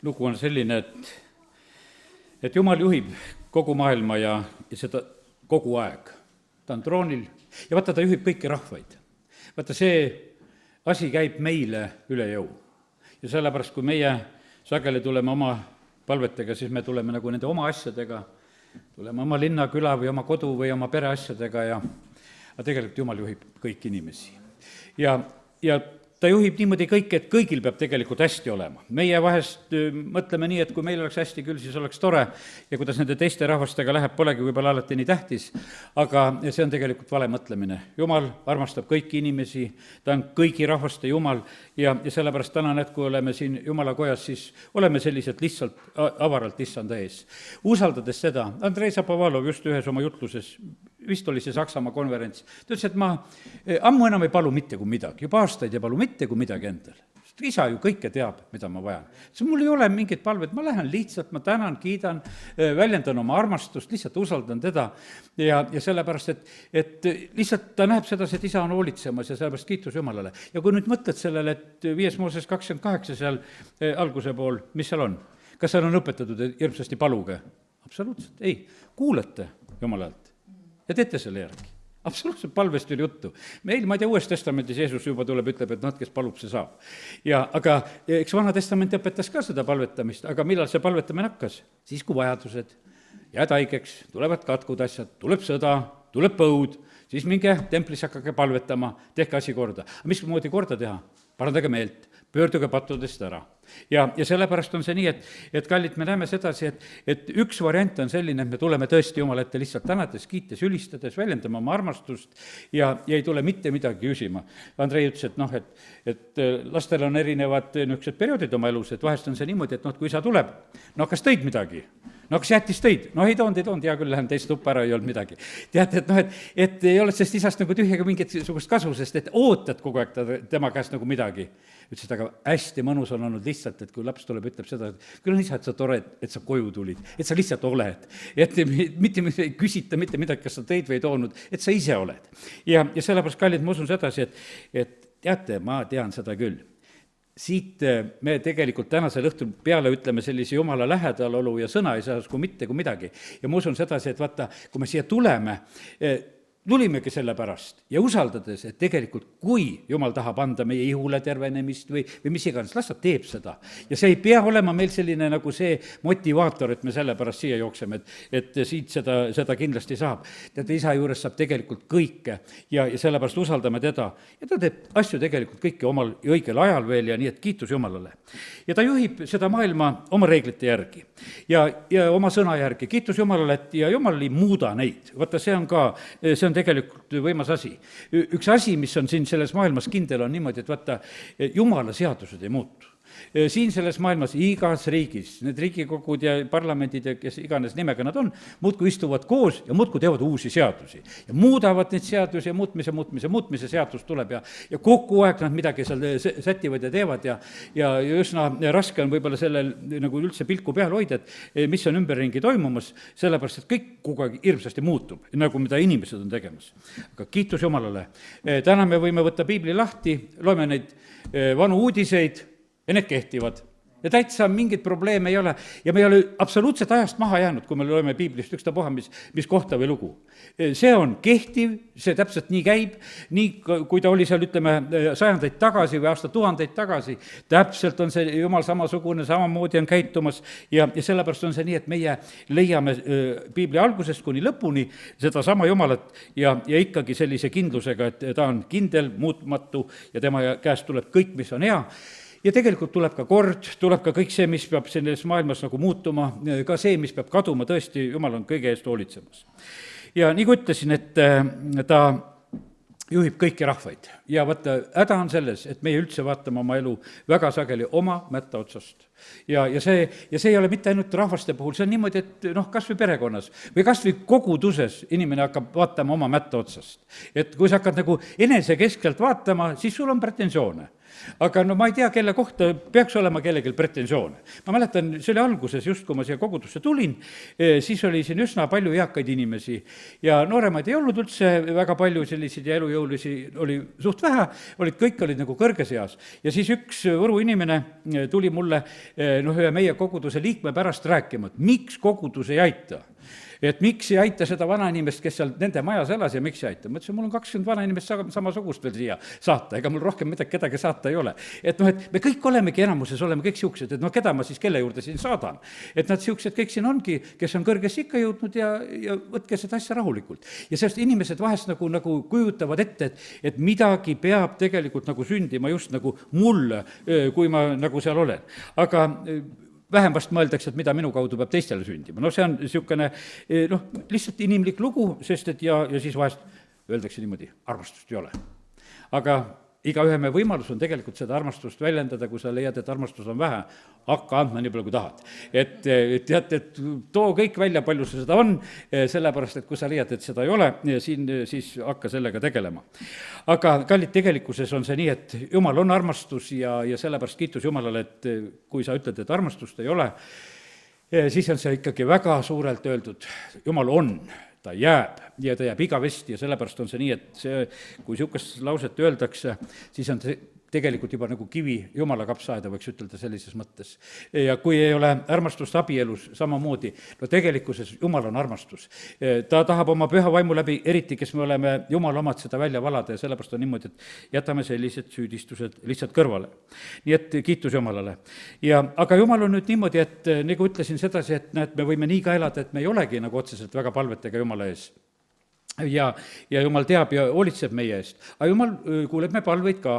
lugu on selline, et Jumal juhib kogu maailma ja seda kogu aeg. Ta on troonil ja vaata, ta juhib kõiki rahvaid. Vaata, see asi käib meile üle jõu. Ja sellepärast, kui meie sageli tuleme oma palvetega, siis me tuleme nagu nende oma asjadega, tuleme oma linna, küla või oma kodu või oma pere asjadega aga tegelikult Jumal juhib kõiki inimesi. Ja ta juhib niimoodi kõike, et kõigil peab tegelikult hästi olema. Meie vahest mõtleme nii, et kui meil oleks hästi küll, siis oleks tore ja kuidas nende teiste rahvastega läheb, polegi võib-olla alati nii tähtis, aga see on tegelikult vale mõtlemine. Jumal armastab kõiki inimesi, ta on kõigi rahvaste Jumal ja sellepärast täna näed, kui oleme siin Jumala kojas, siis oleme sellised lihtsalt avaralt issanda ees. Usaldades seda, Andrei Zapovalov just ühes oma jutluses, vist oli see Saksamaa konverents, ta ütles, et ma ammu enam ei palu mitte kui midagi, juba aastaid ei palu mitte kui midagi endale. Isa ju kõike teab, mida ma vajan. Mul ei ole mingit palvet, ma lähen lihtsalt, ma tänan, kiidan, väljendan oma armastust, lihtsalt usaldan teda ja sellepärast, et lihtsalt ta näeb seda, et isa on hoolitsemas ja sellepärast kiitus Jumalale. Ja kui nüüd mõtled sellele, et 5 Mooses 28 seal alguse pool, mis seal on? Kas seal on õpetatud, et hirmsasti paluge? Absoluutselt ei. Kuulete Jumalalt ja teete selle järgi. Absoluutselt palvest oli juttu. Meil, ma ei tea, Uues Testamendis Jeesus juba tuleb, ütleb, et kes palub, see saab. Aga eks Vana Testament õpetas ka seda palvetamist, aga millal see palvetamine hakkas? Siis, kui vajadused, jääd haigeks, tulevad katkud asjad, tuleb sõda, tuleb põud, siis minge templis hakake palvetama, tehke asi korda. Aga mismoodi korda teha? Parandage meelt, pöörduge pattudest ära. Ja sellepärast on see nii, et kallid, me näeme sedasi, et üks variant on selline, et me tuleme tõesti Jumala ette lihtsalt tänades, kiites, ülistades, väljendama oma armastust ja ei tule mitte midagi küsima. Andrei ütles, et lastel on erinevad niisugused perioodid oma elus, et vahest on see niimoodi, et kui isa tuleb, kas tõid midagi? Kas jättis tõid? Ei toonud, hea küll, lähen teist tuppa ära, ei olnud midagi. Teate, et ei ole sellest isast nagu tühjaga mingit sugust kasu, sest et ootad kogu aeg tema käest nagu midagi. Ütlesid, aga hästi mõnus on olnud lihtsalt, et kui laps tuleb, ütleb seda, et küll on isa, et sa tore, et sa koju tulid, et sa lihtsalt oled. Et mitte ei küsita mitte midagi, kas sa tõid või ei toonud, et sa ise oled. Ja sellepärast, kallid, ma usun sedasi, et teate, ma tean seda küll. Siit me tegelikult tänasel õhtul peale ütleme sellise Jumala lähedalolu ja sõna ei saa kui mitte kui midagi. Ja ma usun sedasi, et vaata, kui me siia tulimegi selle pärast ja usaldades, et tegelikult kui Jumal tahab anda meie ihule tervenemist või mis iganes, las ta teeb seda. Ja see ei pea olema meil selline nagu see motivaator, et me selle pärast siia jookseme, et siit seda kindlasti saab. Teate, isa juures saab tegelikult kõike ja sellepärast usaldame teda. Ja ta teeb asju tegelikult kõike omal ja õigel ajal veel ja nii, et kiitus Jumalale. Ja ta juhib seda maailma oma reeglite järgi ja oma sõna järgi. Kiitus Jumalale, et ja Jumal ei muuda neid. Vaata, see on tegelikult võimas asi. Üks asi, mis on siin selles maailmas kindel, on niimoodi, et vaata, Jumala seadused ei muutu. Siin selles maailmas, igas riigis, need riigikogud ja parlamendid ja kes iganes nimega nad on, muudkui istuvad koos ja muudkui teevad uusi seadusi. Ja muudavad neid seadusi ja muutmise seadus tuleb ja kogu aeg nad midagi seal sätivad ja teevad ja üsna raske on võib-olla sellel nagu üldse pilku peal hoida, et mis on ümberringi toimumas, sellepärast, et kõik kogu aeg hirmsasti muutub, nagu mida inimesed on tegemas. Aga kiitus Jumalale. Täna me võime võtta piibli lahti, loeme neid vanu uudiseid, ja need kehtivad. Ja täitsa mingit probleeme ei ole. Ja me ei ole absoluutselt ajast maha jäänud, kui me loeme piiblist ükstapuha, mis kohta või lugu. See on kehtiv, see täpselt nii käib, nii kui ta oli seal, ütleme, sajandeid tagasi või aastatuhandeid tagasi, täpselt on see Jumal samasugune, samamoodi on käitumas ja sellepärast on see nii, et meie leiame piibli algusest kuni lõpuni seda sama Jumalat ja ikkagi sellise kindlusega, et ta on kindel, muutmatu ja tema käest tuleb kõik, mis on hea. Ja tegelikult tuleb ka kord, tuleb ka kõik see, mis peab selles maailmas nagu muutuma, ka see, mis peab kaduma, tõesti, Jumal on kõige eest hoolitsemas. Ja nii kui ütlesin, et ta juhib kõiki rahvaid ja vaata, häda on selles, et meie üldse vaatame oma elu väga sageli oma mätta otsast. Ja see ei ole mitte ainult rahvaste puhul, see on niimoodi, et kas või perekonnas või kas või koguduses inimene hakkab vaatama oma mätta otsast. Et kui sa hakkad nagu enese keskelt vaatama, siis sul on pretensioone. aga no ma ei tea, kelle kohta peaks olema kellelgi pretensioone. Ma mäletan, see oli alguses just, kui ma siia kogudusse tulin, siis oli siin üsna palju eakaid inimesi ja nooremaid ei olnud üldse väga palju, selliseid ja elujõulisi oli suht vähe, kõik olid nagu kõrges eas. Ja siis üks Võru inimene tuli mulle ühe meie koguduse liikme pärast rääkima, et miks kogudus ei aita. Et miks ei aita seda vanainimest, kes seal nende majas elas ja miks ei aita. Ma ütlesin, mul on 20 vanainimest samasugust veel siia saata, ega mul rohkem kedagi saata ei ole. Et me kõik olemegi enamuses, oleme kõik siuksed, et keda ma siis kelle juurde siin saadan. Et nad siuksed kõik siin ongi, kes on kõrgesse ikka jõudnud ja võtke seda asja rahulikult. Ja sellest inimesed vahest nagu kujutavad ette, et midagi peab tegelikult nagu sündima just nagu mulle, kui ma nagu seal olen. Aga vähem vast mõeldakse, et mida minu kaudu peab teistele sündima. See on niisugune lihtsalt inimlik lugu, sest et ja siis vahest öeldakse niimoodi, armastust ei ole. Aga igaühe me võimalus on tegelikult seda armastust väljendada, kui sa leiad, et armastus on vähe, hakka andma nii palju, kui tahad. Et tead, et too kõik välja, palju seda on, sellepärast, et kui sa leiad, et seda ei ole, siis hakka sellega tegelema. Aga kallid, tegelikkuses on see nii, et Jumal on armastus ja sellepärast kiitus Jumalale, et kui sa ütled, et armastust ei ole, siis on see ikkagi väga suurelt öeldud. Jumal on, ta jääb ja ta jääb igavesti ja sellepärast on see nii, et kui niisugust lauset öeldakse, siis on see tegelikult juba nagu kivi Jumala kapsaaeda, võiks ütelda sellises mõttes. Ja kui ei ole armastust abielus samamoodi, tegelikkuses Jumal on armastus. Ta tahab oma püha vaimu läbi, eriti kes me oleme Jumala omad, seda välja valada ja sellepärast on niimoodi, et jätame sellised süüdistused lihtsalt kõrvale. Nii et kiitus Jumalale. Aga Jumal on nüüd niimoodi, et nagu ütlesin sedasi, et näed, me võime nii ka elada, et me ei olegi nagu otseselt väga palvetega Jumala ees. Ja Jumal teab ja hoolitseb meie eest. Aga Jumal kuuleb me palveid ka.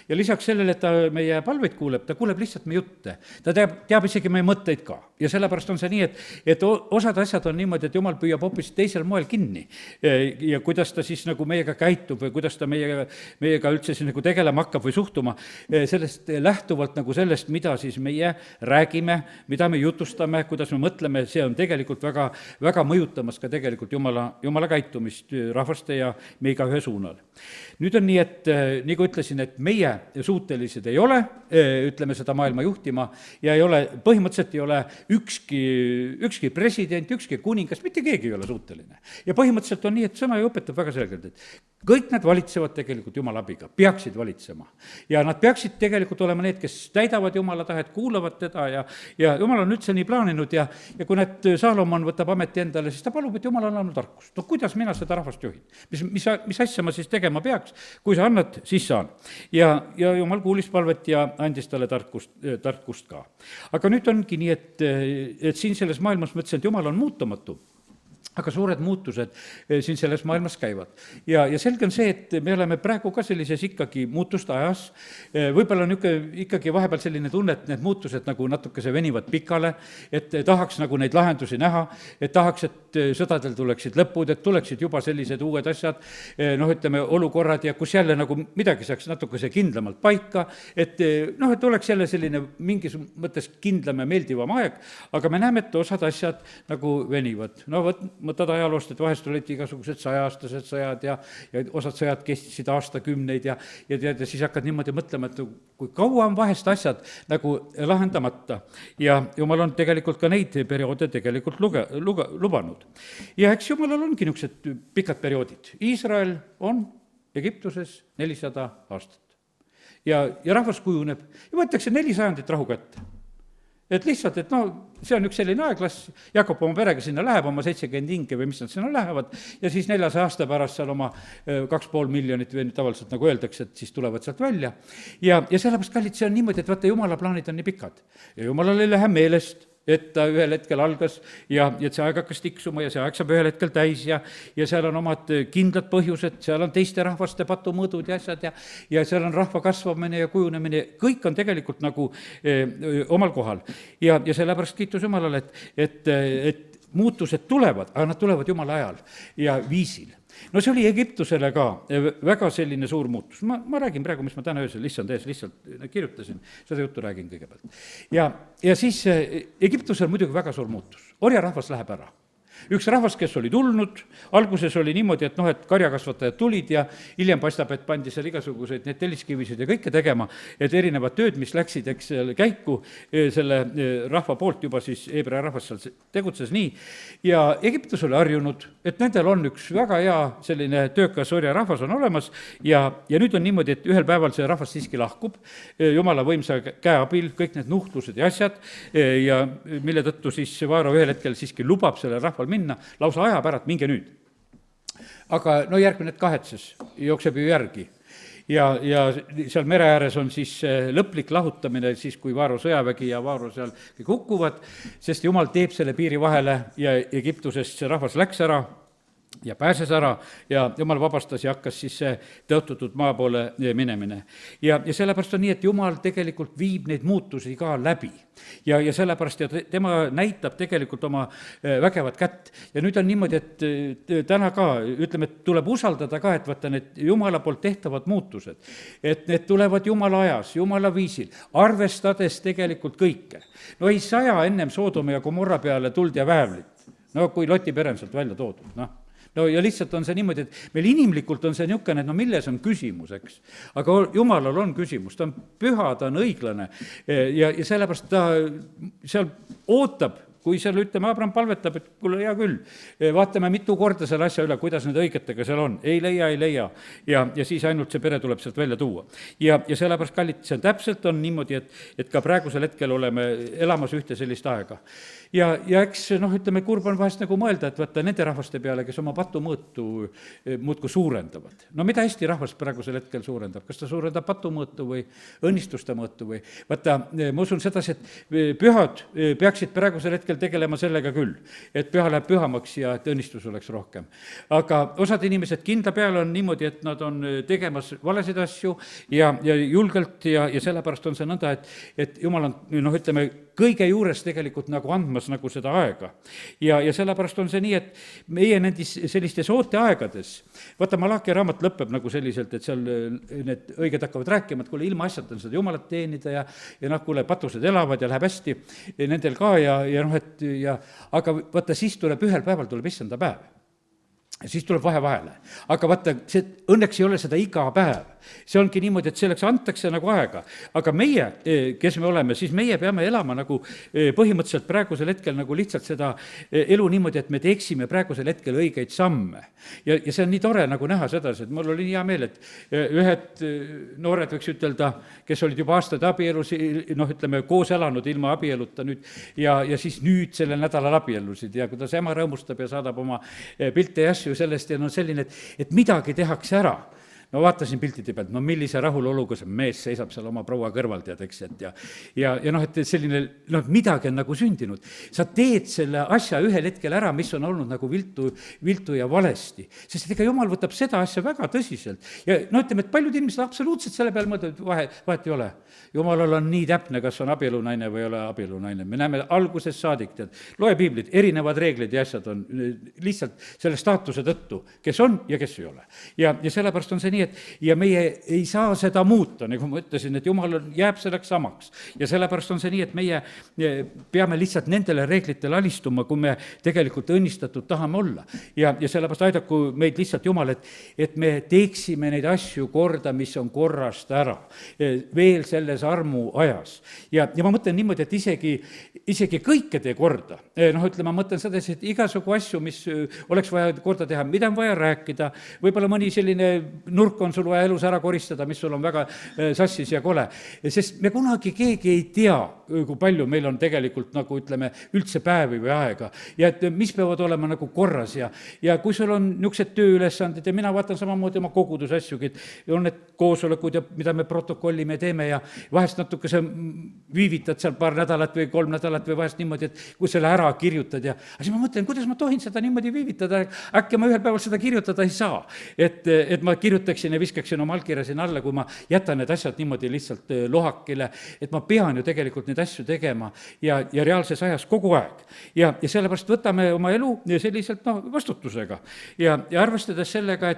Ja lisaks sellele, et ta meie palveid kuuleb, ta kuuleb lihtsalt meie jutte. Ta teab isegi meie mõtteid ka. Ja sellepärast on see nii, et osad asjad on niimoodi, et Jumal püüab hoopis teisel moel kinni. Ja kuidas ta siis nagu meiega käitub või kuidas ta meiega üldse siis nagu tegelema hakkab või suhtuma, sellest lähtuvalt nagu sellest, mida siis meie räägime, mida me jutustame, kuidas me mõtleme, see on tegelikult väga, väga mõjutamas ka tegelikult Jumala käitumist rahvaste ja me igaühe suunal. Nüüd on nii, et nagu ütlesin, et meie suutelised ei ole, ütleme seda maailma juhtima ja põhimõtteliselt ei ole ükski president, ükski kuningas, mitte keegi ei ole suuteline. Ja põhimõtteliselt on nii, et sõna ju õpetab väga selgelt, et kõik nad valitsevad tegelikult Jumala abiga, peaksid valitsema. Ja nad peaksid tegelikult olema need, kes täidavad Jumala tahet, kuulavad teda ja Jumal on üldse nii plaaninud ja kui need Saalomon võtab ameti endale, siis ta palub, et Jumal on andnud tarkust. Kuidas mina seda rahvast juhin? Mis asja ma siis tegema peaks? Kui sa annad, siis saan. Ja Jumal kuulis palvet ja andis talle tarkust ka. Aga nüüd ongi nii, et siin selles maailmas ma ütlesin, et Jumal on muutumatu. Aga suured muutused siin selles maailmas käivad. Ja selge on see, et me oleme praegu ka sellises ikkagi muutuste ajas. Võib-olla on ikkagi vahepeal selline tunne, et need muutused nagu natukese venivad pikale, et tahaks nagu neid lahendusi näha, et tahaks, et sõdadel tuleksid lõpud, et tuleksid juba sellised uued asjad, ütleme, olukorrad ja kus jälle nagu midagi saaks natukese kindlamalt paika, et oleks jälle selline mingis mõttes kindlam ja meeldivam aeg, aga me näeme, et osad asjad nagu venivad. Mõtad ajaloost, et vahest olid igasugused 100-aastased sõjad ja osad sõjad kestisid aastakümneid ja siis hakkad niimoodi mõtlema, et kui kaua on vahest asjad nagu lahendamata. Ja Jumal on tegelikult ka neid perioode tegelikult lubanud. Ja eks Jumalal ongi niisugused pikad perioodid. Iisrael on Egiptuses 400 aastat. Ja rahvas kujuneb ja võetakse 4 sajandit rahu kätte. Et lihtsalt, et see on üks selline aeglas, Jakob oma perega sinna läheb, oma 70 hinge või mis nad sinna lähevad, ja siis 400 aasta pärast seal oma 2,5 miljonit või tavaliselt nagu öeldakse, et siis tulevad sealt välja. Ja sellepärast, kallid, see on niimoodi, et vaata, Jumala plaanid on nii pikad. Ja Jumalal ei lähe meelest, et ta ühel hetkel algas ja et see aeg hakkas tiksuma ja see aeg saab ühel hetkel täis ja seal on omad kindlad põhjused, seal on teiste rahvaste patumõõdud ja asjad ja seal on rahva kasvamine ja kujunemine, kõik on tegelikult nagu omal kohal. Ja sellepärast kiitus Jumalale, et muutused tulevad, aga nad tulevad Jumala ajal ja viisil. See oli Egiptusele ka väga selline suur muutus. Ma räägin praegu, mis ma täna öösel lihtsalt kirjutasin, seda juttu räägin kõigepealt. Ja siis Egiptusel muidugi väga suur muutus. Orjarahvas läheb ära. üks rahvas, kes oli tulnud, alguses oli niimoodi, et noh, et karjakasvatajad tulid ja hiljem paistab, et pandi seal igasuguseid neid telliskivisid ja kõike tegema, et erinevad tööd, mis läksid, eks, käiku selle rahva poolt juba siis, heebrea rahvas seal tegutses nii, ja Egiptus oli harjunud, et nendel on üks väga hea selline töökas orjarahvas on olemas ja nüüd on niimoodi, et ühel päeval see rahvas siiski lahkub, jumala võimsa käe abil, kõik need nuhtlused ja asjad, ja mille tõttu siis Vaaro ühel hetkel siiski lubab sellel rahval minna, lausa ajab ära, et minge nüüd. Aga no järgmine kahetses, jookseb ju järgi. Ja seal mere ääres on siis lõplik lahutamine, siis kui Vaaro sõjavägi ja Vaaro seal kõik hukkuvad, sest jumal teeb selle piiri vahele ja Egiptusest see rahvas läks ära ja pääses ära ja jumal vabastas ja hakkas siis see tõotatud maa poole minemine. Ja sellepärast on nii, et jumal tegelikult viib neid muutusi ka läbi. Ja sellepärast ja tema näitab tegelikult oma vägevat kätt. Ja nüüd on niimoodi, et täna ka, ütleme, et tuleb usaldada ka, et vaata need jumala poolt tehtavad muutused, et need tulevad jumala ajas, jumala viisil, arvestades tegelikult kõike. No ei saja ennem Soodoma ja Gomorra peale tuld ja väävlit, no kui Loti pere on sealt välja toodud, no ja lihtsalt on see niimoodi, et meil inimlikult on see niisugune, et no milles on küsimus, eks. Aga jumalal on küsimus, ta on püha, ta on õiglane ja sellepärast ta seal ootab, kui seal, ütleme, Abraham palvetab, et kuule, hea küll, vaatame mitu korda selle asja üle, kuidas need õigetega seal on, ei leia ja siis ainult see pere tuleb sealt välja tuua. Ja sellepärast, kallid, see täpselt on niimoodi, et ka praegusel hetkel oleme elamas ühte sellist aega. Ja eks, ütleme, kurb on vahest nagu mõelda, et vaata nende rahvaste peale, kes oma patumõõtu muudku suurendavad. No mida Eesti rahvas praegusel hetkel suurendab? Kas ta suurendab patumõõtu või õnnistuste mõõtu või? Vaata, ma usun sedasi, et pühad peaksid praegusel hetkel tegelema sellega küll, et püha läheb pühamaks ja et õnnistus oleks rohkem. Aga osad inimesed kindla peale on niimoodi, et nad on tegemas valesid asju ja julgelt ja sellepärast on see nõnda, et jumal on, ütleme, kõige juures tegelikult nagu andmas nagu seda aega. Ja sellepärast on see nii, et meie nendis sellistes ooteaegades, vaata, Malachi raamat lõpeb nagu selliselt, et seal need õiged hakkavad rääkima, et kuule, ilma asjata on seda jumalat teenida ja kuule, patused elavad ja läheb hästi nendel ka aga vaata, siis tuleb ühel päeval tuleb issanda päev. Ja siis tuleb vahele. Aga vaata, see õnneks ei ole seda iga päev. See ongi niimoodi, et selleks antakse nagu aega. Aga meie, kes me oleme, siis meie peame elama nagu põhimõtteliselt praegusel hetkel nagu lihtsalt seda elu niimoodi, et me teeksime praegusel hetkel õigeid samme. Ja see on nii tore nagu näha sedasi, et mul oli hea meel, et ühed noored võiks ütelda, kes olid juba aastaid abielus, ütleme, koos elanud ilma abieluta nüüd ja siis nüüd sellel nädalal abielusid ja kuidas ema rõõmustab ja saadab oma pilte ja asju sellest ja selline, et midagi tehakse ära. No vaatasin piltide pealt, millise rahuloluga see mees seisab seal oma proua kõrval, tead, eks, et et selline, midagi on nagu sündinud. Sa teed selle asja ühel hetkel ära, mis on olnud nagu viltu ja valesti. Sest ega jumal võtab seda asja väga tõsiselt. Ja ütleme, et paljud inimesed absoluutselt selle peale mõtlevad, vahet ei ole. Jumalal on nii täpne, kas on abielunaine või ei ole abielunaine. Me näeme algusest saadik, tead, loe piiblit, erinevad reeglid ja asjad on lihtsalt selle staatuse tõttu, kes on ja kes ei ole. Ja sellepärast on see nii, ja meie ei saa seda muuta, nagu ma ütlesin, et jumal jääb selleks samaks. Ja sellepärast on see nii, et meie peame lihtsalt nendele reeglitele alistuma, kui me tegelikult õnnistatud tahame olla. Ja sellepärast aidaku meid lihtsalt jumal, et me teeksime neid asju korda, mis on korrast ära. Veel selles armu ajas. Ja ma mõtlen niimoodi, et isegi kõike tee korda. Ütleme, ma mõtlen seda, et igasugu asju, mis oleks vaja korda teha, mida on vaja rääkida, võib-olla mõni selline nurk on sul vaja elus ära koristada, mis sul on väga sassis ja kole. Sest me kunagi keegi ei tea, kui palju meil on tegelikult nagu ütleme üldse päevi või aega ja et mis peavad olema nagu korras ja kui sul on niisugused tööülesanded ja mina vaatan samamoodi oma koguduse asjugi, on need koosolekud ja mida me protokollime teeme ja vahest natuke sa viivitad seal paar nädalat või 3 nädalat või vahest niimoodi, et kui selle ära kirjutad ja siis ma mõtlen, kuidas ma tohin seda niimoodi viivitada, äkki ma ühel päeval seda kirjutada ei saa, et ma kirjutaksin ja viskaksin oma allkirja sinna alla, kui ma jätan need asjad niimoodi lihtsalt lohakile, et ma pean ju tegelikult neid asju tegema ja reaalses ajas kogu aeg. Ja sellepärast võtame oma elu selliselt vastutusega ja arvestades sellega,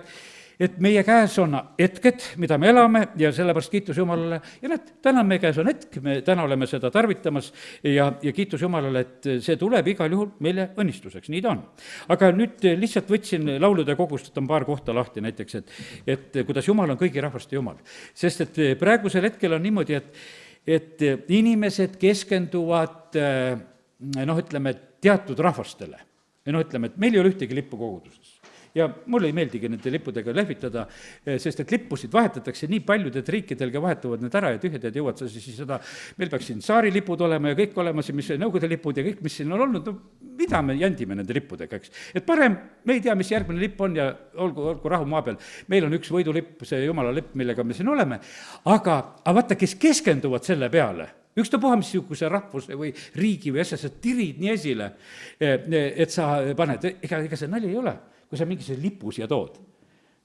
et meie käes on hetked, mida me elame ja sellepärast kiitus Jumalale. Ja näed, täna meie käes on hetk, me täna oleme seda tarvitamas ja kiitus Jumalale, et see tuleb igal juhul meile õnnistuseks, nii ta on. Aga nüüd lihtsalt võtsin laulude kogust, võtan paar kohta lahti näiteks, et kuidas Jumal on kõigi rahvaste Jumal. Sest et praegusel hetkel on niimoodi, et inimesed keskenduvad ütleme, teatud rahvastele. Ütleme, et meil ei ole ühtegi lippu koguduses. Ja mulle ei meeldigi nende lippudega lehvitada, sest et lippusid vahetatakse nii paljudelt riikidelgi, vahetuvad need ära ja tühjad jõuad sa siis seda, meil peaks siin saarilipud olema ja kõik olema siin, mis Nõukogude lipud ja kõik, mis siin on olnud, no mida me jandime nende lippudega, eks. Et parem, me ei tea, mis järgmine lipp on ja olgu rahu maa peal. Meil on üks võidulipp, see Jumala lipp, millega me siin oleme, aga vaata, kes keskenduvad selle peale, ükstapuha, mis niisuguse rahvuse või riigi või asja, sa tirid nii esile, et sa paned, ega see nali ei ole, kui sa mingisuguse lipu siia tood.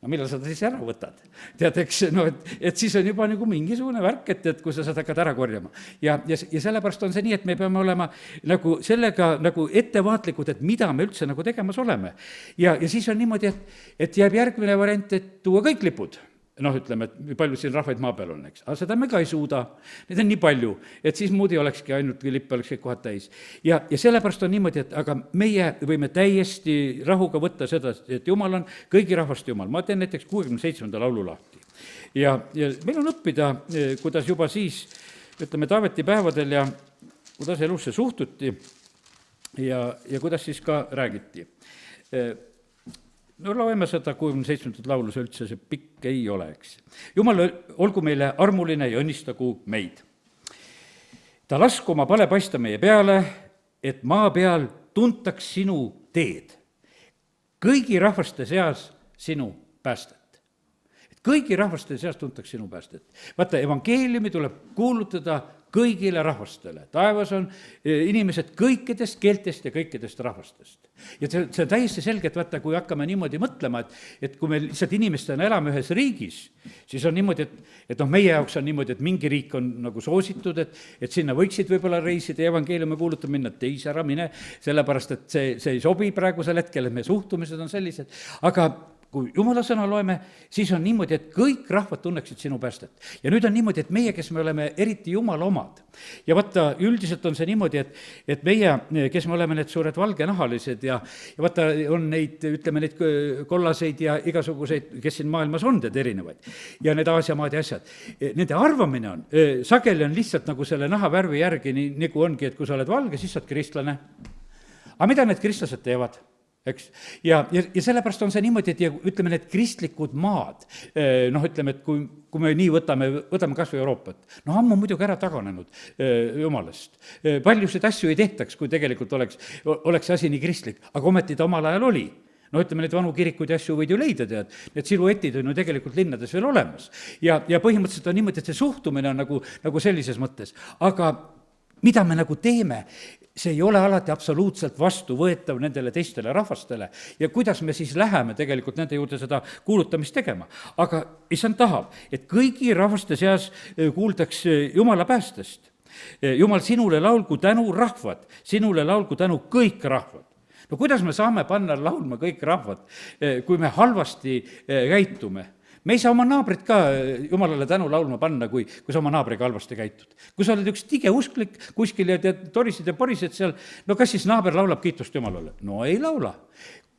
No millal sa ta siis ära võtad? Tead, eks, et siis on juba nagu mingisugune värk, et kui sa saad hakkad ära korjama. Ja sellepärast on see nii, et me peame olema nagu sellega nagu ettevaatlikud, et mida me üldse nagu tegemas oleme. Ja siis on niimoodi, et jääb järgmine variant, et tuua kõik lipud. Ütleme, et palju siin rahvaid maa peal on, eks. Aga seda me ka ei suuda. Neid on nii palju, et siis muud ei olekski, ainult lippe oleks kõik kohad täis. Ja sellepärast on niimoodi, et aga meie võime täiesti rahuga võtta seda, et Jumal on kõigi rahvaste Jumal. Ma teen näiteks 67. laulu lahti. Ja meil on õppida, kuidas juba siis, ütleme, Taaveti päevadel ja kuidas elusse suhtuti ja kuidas siis ka räägiti. No loeme seda 67. laulu, see üldse see pikk ei ole, eks. Jumal olgu meile armuline ja õnnistagu meid. Ta lasku oma pale paista meie peale, et maa peal tuntaks sinu teed. Kõigi rahvaste seas sinu päästet. Et kõigi rahvaste seas tuntaks sinu päästet. Vaata, evangeeliumi tuleb kuulutada kõigile rahvastele. Taevas on inimesed kõikidest keeltest ja kõikidest rahvastest. Ja see on täiesti selge, et vaata, kui hakkame niimoodi mõtlema, et kui me lihtsalt inimestena elame ühes riigis, siis on niimoodi, et meie jaoks on niimoodi, et mingi riik on nagu soositud, et sinna võiksid võib-olla reisida ja evangeeliumi kuulutada, minna teise ära mine, sellepärast et see ei sobi praegusel hetkel, et meie suhtumised on sellised, aga kui Jumala sõna loeme, siis on niimoodi, et kõik rahvad tunneksid sinu päästet. Ja nüüd on niimoodi, et meie, kes me oleme eriti Jumala omad. Ja vaata, üldiselt on see niimoodi, et meie, kes me oleme need suured valgenahalised ja vaata, on neid, ütleme, neid kollaseid ja igasuguseid, kes siin maailmas on, teed erinevaid. Ja need Aasiamaad ja asjad. Nende arvamine on, sageli on lihtsalt nagu selle nahavärvi järgi, nii nagu ongi, et kui sa oled valge, siis sa oled kristlane. Aga mida need kristlased teevad? Eks? Ja sellepärast on see niimoodi, et ütleme, need kristlikud maad, ütleme, et kui me nii võtame kas või Euroopat, ammu muidugi ära taganenud Jumalast. Paljusid asju ei tehtaks, kui tegelikult oleks asi nii kristlik, aga ometi ta omal ajal oli. Ütleme, neid vanu kirikuid ja asju võid ju leida, tead. Need siluetid on ju tegelikult linnades veel olemas. Ja põhimõtteliselt on niimoodi, et see suhtumine on nagu sellises mõttes. Aga mida me nagu teeme, see ei ole alati absoluutselt vastuvõetav nendele teistele rahvastele ja kuidas me siis läheme tegelikult nende juurde seda kuulutamist tegema. Aga issand tahab, et kõigi rahvaste seas kuuldaks Jumala päästest. Jumal, sinule laulgu tänu rahvad, sinule laulgu tänu kõik rahvad. No kuidas me saame panna laulma kõik rahvad, kui me halvasti käitume? Me ei saa oma naabrit ka Jumalale tänu laulma panna, kui sa oma naabriga halvasti käitud. Kui sa oled üks tige usklik kuskil ja torisid ja porised seal, no kas siis naaber laulab kiitust Jumalale? No ei laula.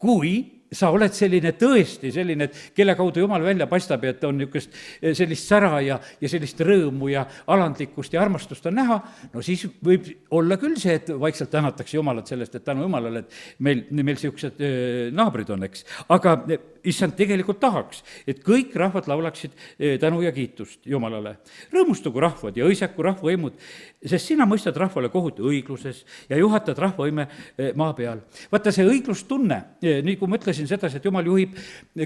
Kui sa oled selline tõesti, selline, et kelle kaudu Jumal välja paistab ja et on niisugust sellist sära ja sellist rõõmu ja alandlikkust ja armastust on näha, no siis võib olla küll see, et vaikselt tänatakse Jumalat sellest, et tänu Jumalale, et meil niisugused naabrid on, eks. Aga issand tegelikult tahaks, et kõik rahvad laulaksid tänu ja kiitust Jumalale. Rõõmustugu rahvad ja õisaku rahvavõimud, sest sina mõistad rahvale kohut õigluses ja juhatad rahvavõime maa peal. Vaata see õiglustunne, nii kui ma ütlesin sedasi, et Jumal juhib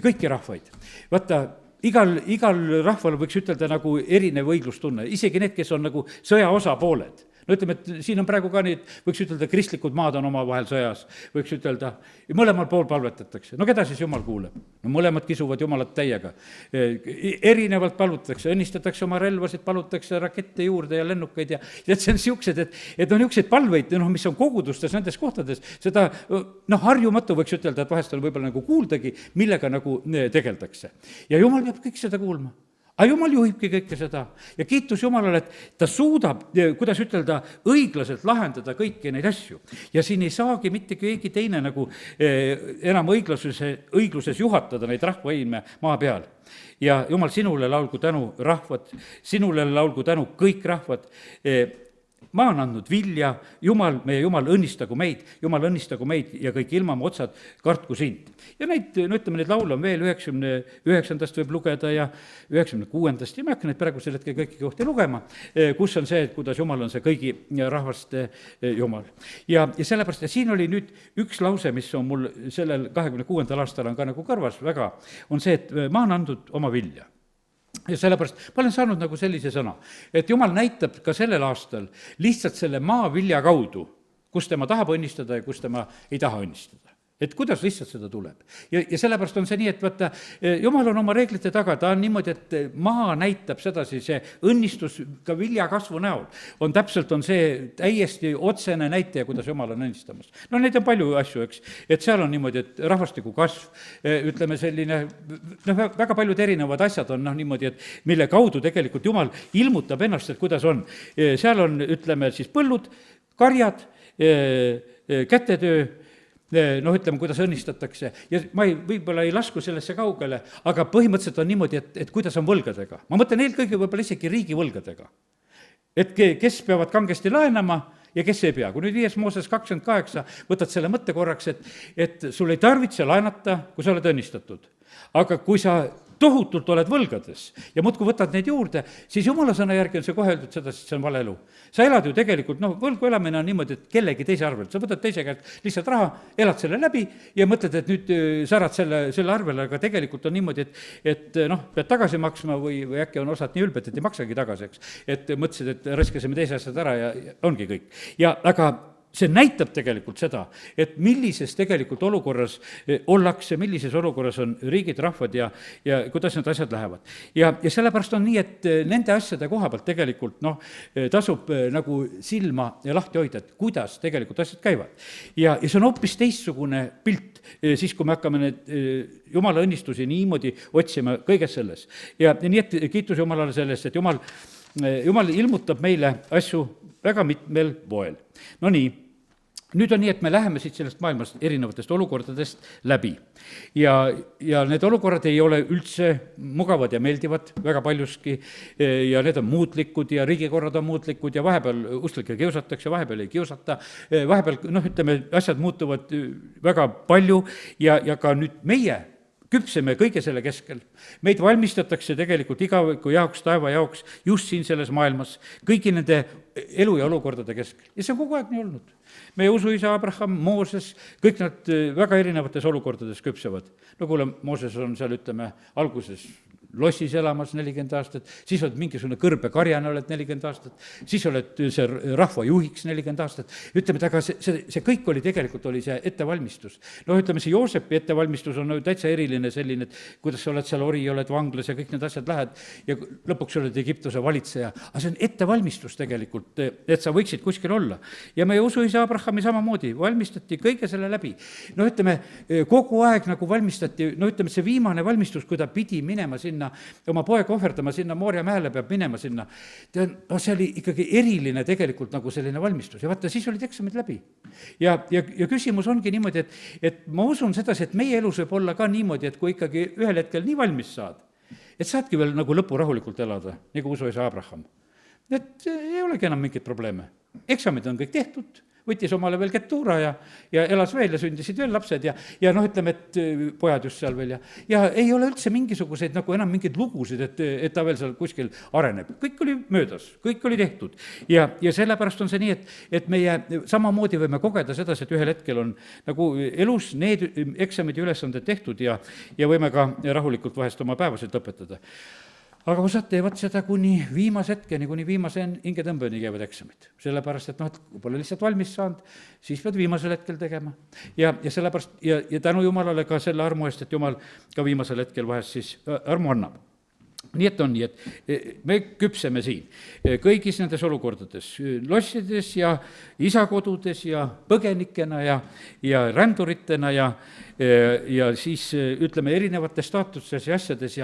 kõiki rahvaid. Vaata, igal rahval võiks ütelda nagu erinev õiglustunne, isegi need, kes on nagu sõja osapooled. no ütleme, et siin on praegu ka neid, võiks ütelda, kristlikud maad on omavahel sõjas, võiks ütelda, mõlemal pool palvetatakse. no keda siis Jumal kuuleb? no mõlemad kisuvad Jumalat täiega. Erinevalt palvutatakse, õnnistatakse oma relvasid, palutakse rakette juurde ja lennukaid ja et see on niisugused, et on niisuguseid palveid, mis on kogudustes nendes kohtades, seda harjumatu võiks ütelda, et vahest on võib-olla nagu kuuldagi, millega nagu tegeldakse. ja Jumal peab kõik seda kuulma. aga Jumal juhibki kõike seda ja kiitus Jumalale, et ta suudab, kuidas ütelda, õiglaselt lahendada kõiki neid asju. ja siin ei saagi mitte keegi teine nagu enam õigluses juhatada neid rahvaime maa peal. ja Jumal, sinule laulgu tänu, rahvad, sinule laulgu tänu, kõik rahvad. Maa on andnud vilja, Jumal, meie Jumal, õnnistagu meid ja kõik ilmamaa otsad kartku sind. ja neid, no ütleme, neid laule on veel 99. võib lugeda ja 96. ja ma ei hakka neid praegusel hetkel kõiki kohti lugema, kus on see, et kuidas Jumal on see kõigi rahvaste Jumal. ja sellepärast, ja siin oli nüüd üks lause, mis on mul sellel 26. aastal on ka nagu kõrvas väga, on see, et maa on andnud oma vilja. ja sellepärast ma olen saanud nagu sellise sõna, et Jumal näitab ka sellel aastal lihtsalt selle maavilja kaudu, kus tema tahab õnnistada ja kus tema ei taha õnnistada. et kuidas lihtsalt seda tuleb. ja sellepärast on see nii, et vaata, Jumal on oma reeglite taga, ta on niimoodi, et maa näitab sedasi, see õnnistus ka viljakasvu näol on täpselt, on see täiesti otsene näitaja, kuidas Jumal on õnnistamas. no neid on palju asju, eks, et seal on niimoodi, et rahvastiku kasv, ütleme selline, väga paljud erinevad asjad on niimoodi, et mille kaudu tegelikult Jumal ilmutab ennast, et kuidas on. seal on, ütleme siis põllud, karjad, kätetöö, ütleme, kuidas õnnistatakse ja ma võib-olla ei lasku sellesse kaugele, aga põhimõtteliselt on niimoodi, et kuidas on võlgadega. ma mõtlen eelkõige võib-olla isegi riigivõlgadega. et kes peavad kangesti laenama ja kes ei pea. kui nüüd 5. Mooses 28 võtad selle mõtte korraks, et sul ei tarvitse laenata, kui sa oled õnnistatud. aga kui sa tohutult oled võlgades ja muudkui võtad neid juurde, siis Jumala sõna järgi on see kohe öeldud seda, sest see on vale elu. sa elad ju tegelikult, võlgu elamine on niimoodi, et kellegi teise arvelt, sa võtad teise käest lihtsalt raha, elad selle läbi ja mõtled, et nüüd särad selle arvele, aga tegelikult on niimoodi, et pead tagasi maksma või äkki on osad nii ülbed, et ei maksagi tagasi, eks. et mõtlesid, et raiskasime teise asjad ära ja ongi kõik. ja aga see näitab tegelikult seda, et millises tegelikult olukorras ollakse, millises olukorras on riigid, rahvad ja kuidas need asjad lähevad. ja sellepärast on nii, et nende asjade koha pealt tegelikult tasub nagu silma lahti hoida, et kuidas tegelikult asjad käivad. ja see on hoopis teistsugune pilt, siis kui me hakkame need Jumala õnnistusi niimoodi otsima kõiges selles. ja nii, et kiitus Jumalale sellest, et Jumal ilmutab meile asju väga mitmel moel. no nii, nüüd on nii, et me läheme siit sellest maailmast erinevatest olukordadest läbi. ja need olukorrad ei ole üldse mugavad ja meeldivad väga paljuski ja need on muutlikud ja riigikorrad on muutlikud ja vahepeal usklikke kiusatakse, vahepeal ei kiusata, vahepeal ütleme, asjad muutuvad väga palju ja ka nüüd meie küpseme kõige selle keskel. meid valmistatakse tegelikult igaviku jaoks, taeva jaoks just siin selles maailmas, kõigi nende elu ja olukordade keskel. ja see on kogu aeg nii olnud. meie usuisa Abraham, Mooses, kõik nad väga erinevates olukordades küpsevad. no kuule, Mooses on seal, ütleme, alguses lossis elamas 40 aastat, siis oled mingisugune kõrbekarjane, oled 40 aastat, siis oled see rahva juhiks 40 aastat. ütleme, et aga see kõik oli tegelikult, oli see ettevalmistus. ütleme, see Joosepi ettevalmistus on täitsa eriline selline, et kuidas sa oled seal ori, oled vanglas ja kõik need asjad lähed ja lõpuks oled Egiptuse valitseja. aga see on ettevalmistus tegelikult, et sa võiksid kuskil olla. ja meie usuisa Abrahami samamoodi valmistati kõige selle läbi. ütleme, kogu aeg nagu valmistati, ütleme, see viimane valmistus, kui ta pidi minema sinna, oma poega ohverdama sinna Moorja mäele, peab minema sinna. see oli ikkagi eriline tegelikult nagu selline valmistus ja vaata, siis olid eksamid läbi. ja küsimus ongi niimoodi, et ma usun sedasi, et meie elus võib olla ka niimoodi, et kui ikkagi ühel hetkel nii valmis saad, et saadki veel nagu lõpu rahulikult elada, nagu usuisa Abraham. et ei olegi enam mingeid probleeme. eksamid on kõik tehtud, võttis omale veel ketuura ja elas veel ja sündisid veel lapsed ja ütleme, et pojad just seal veel ja ei ole üldse mingisuguseid nagu enam mingeid lugusid, et ta veel seal kuskil areneb. kõik oli möödas, kõik oli tehtud ja sellepärast on see nii, et meie samamoodi võime kogeda sedasi, et ühel hetkel on nagu elus need eksamid ja ülesanded tehtud ja võime ka rahulikult vahest oma päevasid lõpetada. aga osad teevad seda kuni viimase hetkeni, kuni viimase hingetõmbeni käivad eksamid. Sellepärast, et noh, et pole lihtsalt valmis saanud, siis pead viimasel hetkel tegema. Ja sellepärast, ja tänu Jumalale ka selle armu eest, et Jumal ka viimasel hetkel vahest siis armu annab. Nii et on nii, et me küpseme siin kõigis nendes olukordades, lossides ja isakodudes ja põgenikena ja ränduritena ja siis ütleme erinevates staatustes ja asjades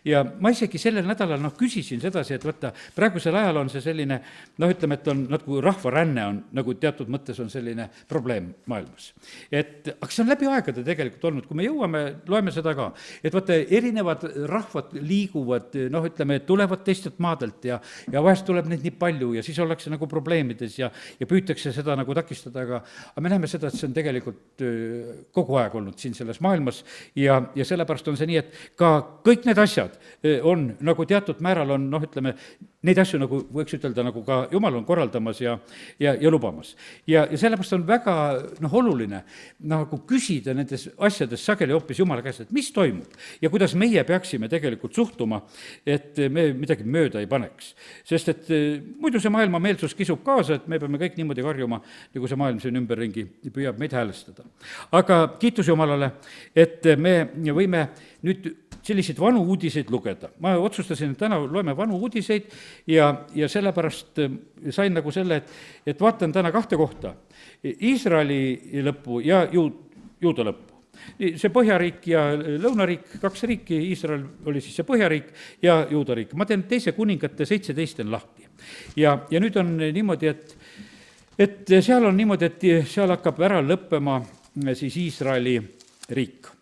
ja ma isegi sellel nädalal küsisin sedasi, et vaata, praegusel ajal on see selline, ütleme, et on nagu rahvaränne on nagu teatud mõttes on selline probleem maailmas. Aga see on läbi aegade tegelikult olnud, kui me jõuame, loeme seda ka, et vaata, erinevad rahvad liiguvad, ütleme, tulevad teistelt maadelt ja vahest tuleb neid nii palju ja siis ollakse nagu probleemides ja püütakse seda nagu takistada, aga me näeme seda, et see on tegelikult kogu aeg olnud siin selles maailmas ja sellepärast on see nii, et ka kõik need asjad on nagu teatud määral on, ütleme, neid asju nagu võiks ütelda, nagu ka Jumal on korraldamas ja lubamas. Ja sellepärast on väga oluline nagu küsida nendes asjades sageli hoopis Jumala käest, et mis toimub ja kuidas meie peaksime tegelikult suhtuma, et me midagi mööda ei paneks. Sest et muidu see maailma meelsus kisub kaasa, et me peame kõik niimoodi karjuma, nagu see maailm siin ümberringi püüab meid häälestada. Aga kiitus Jumalale, et me võime nüüd selliseid vanu uudiseid lugeda. Ma otsustasin, et täna loeme vanu uudiseid ja sellepärast sain nagu selle, et vaatan täna kahte kohta. Iisraeli lõppu ja Juuda lõppu. See Põhjariik ja Lõunariik, 2 riiki, Iisrael oli siis see Põhjariik ja Juuda riik. Ma teen 2 kuningate 17 lahti. Ja nüüd on niimoodi, et seal on niimoodi, et seal hakkab ära lõppema siis Iisraeli riik.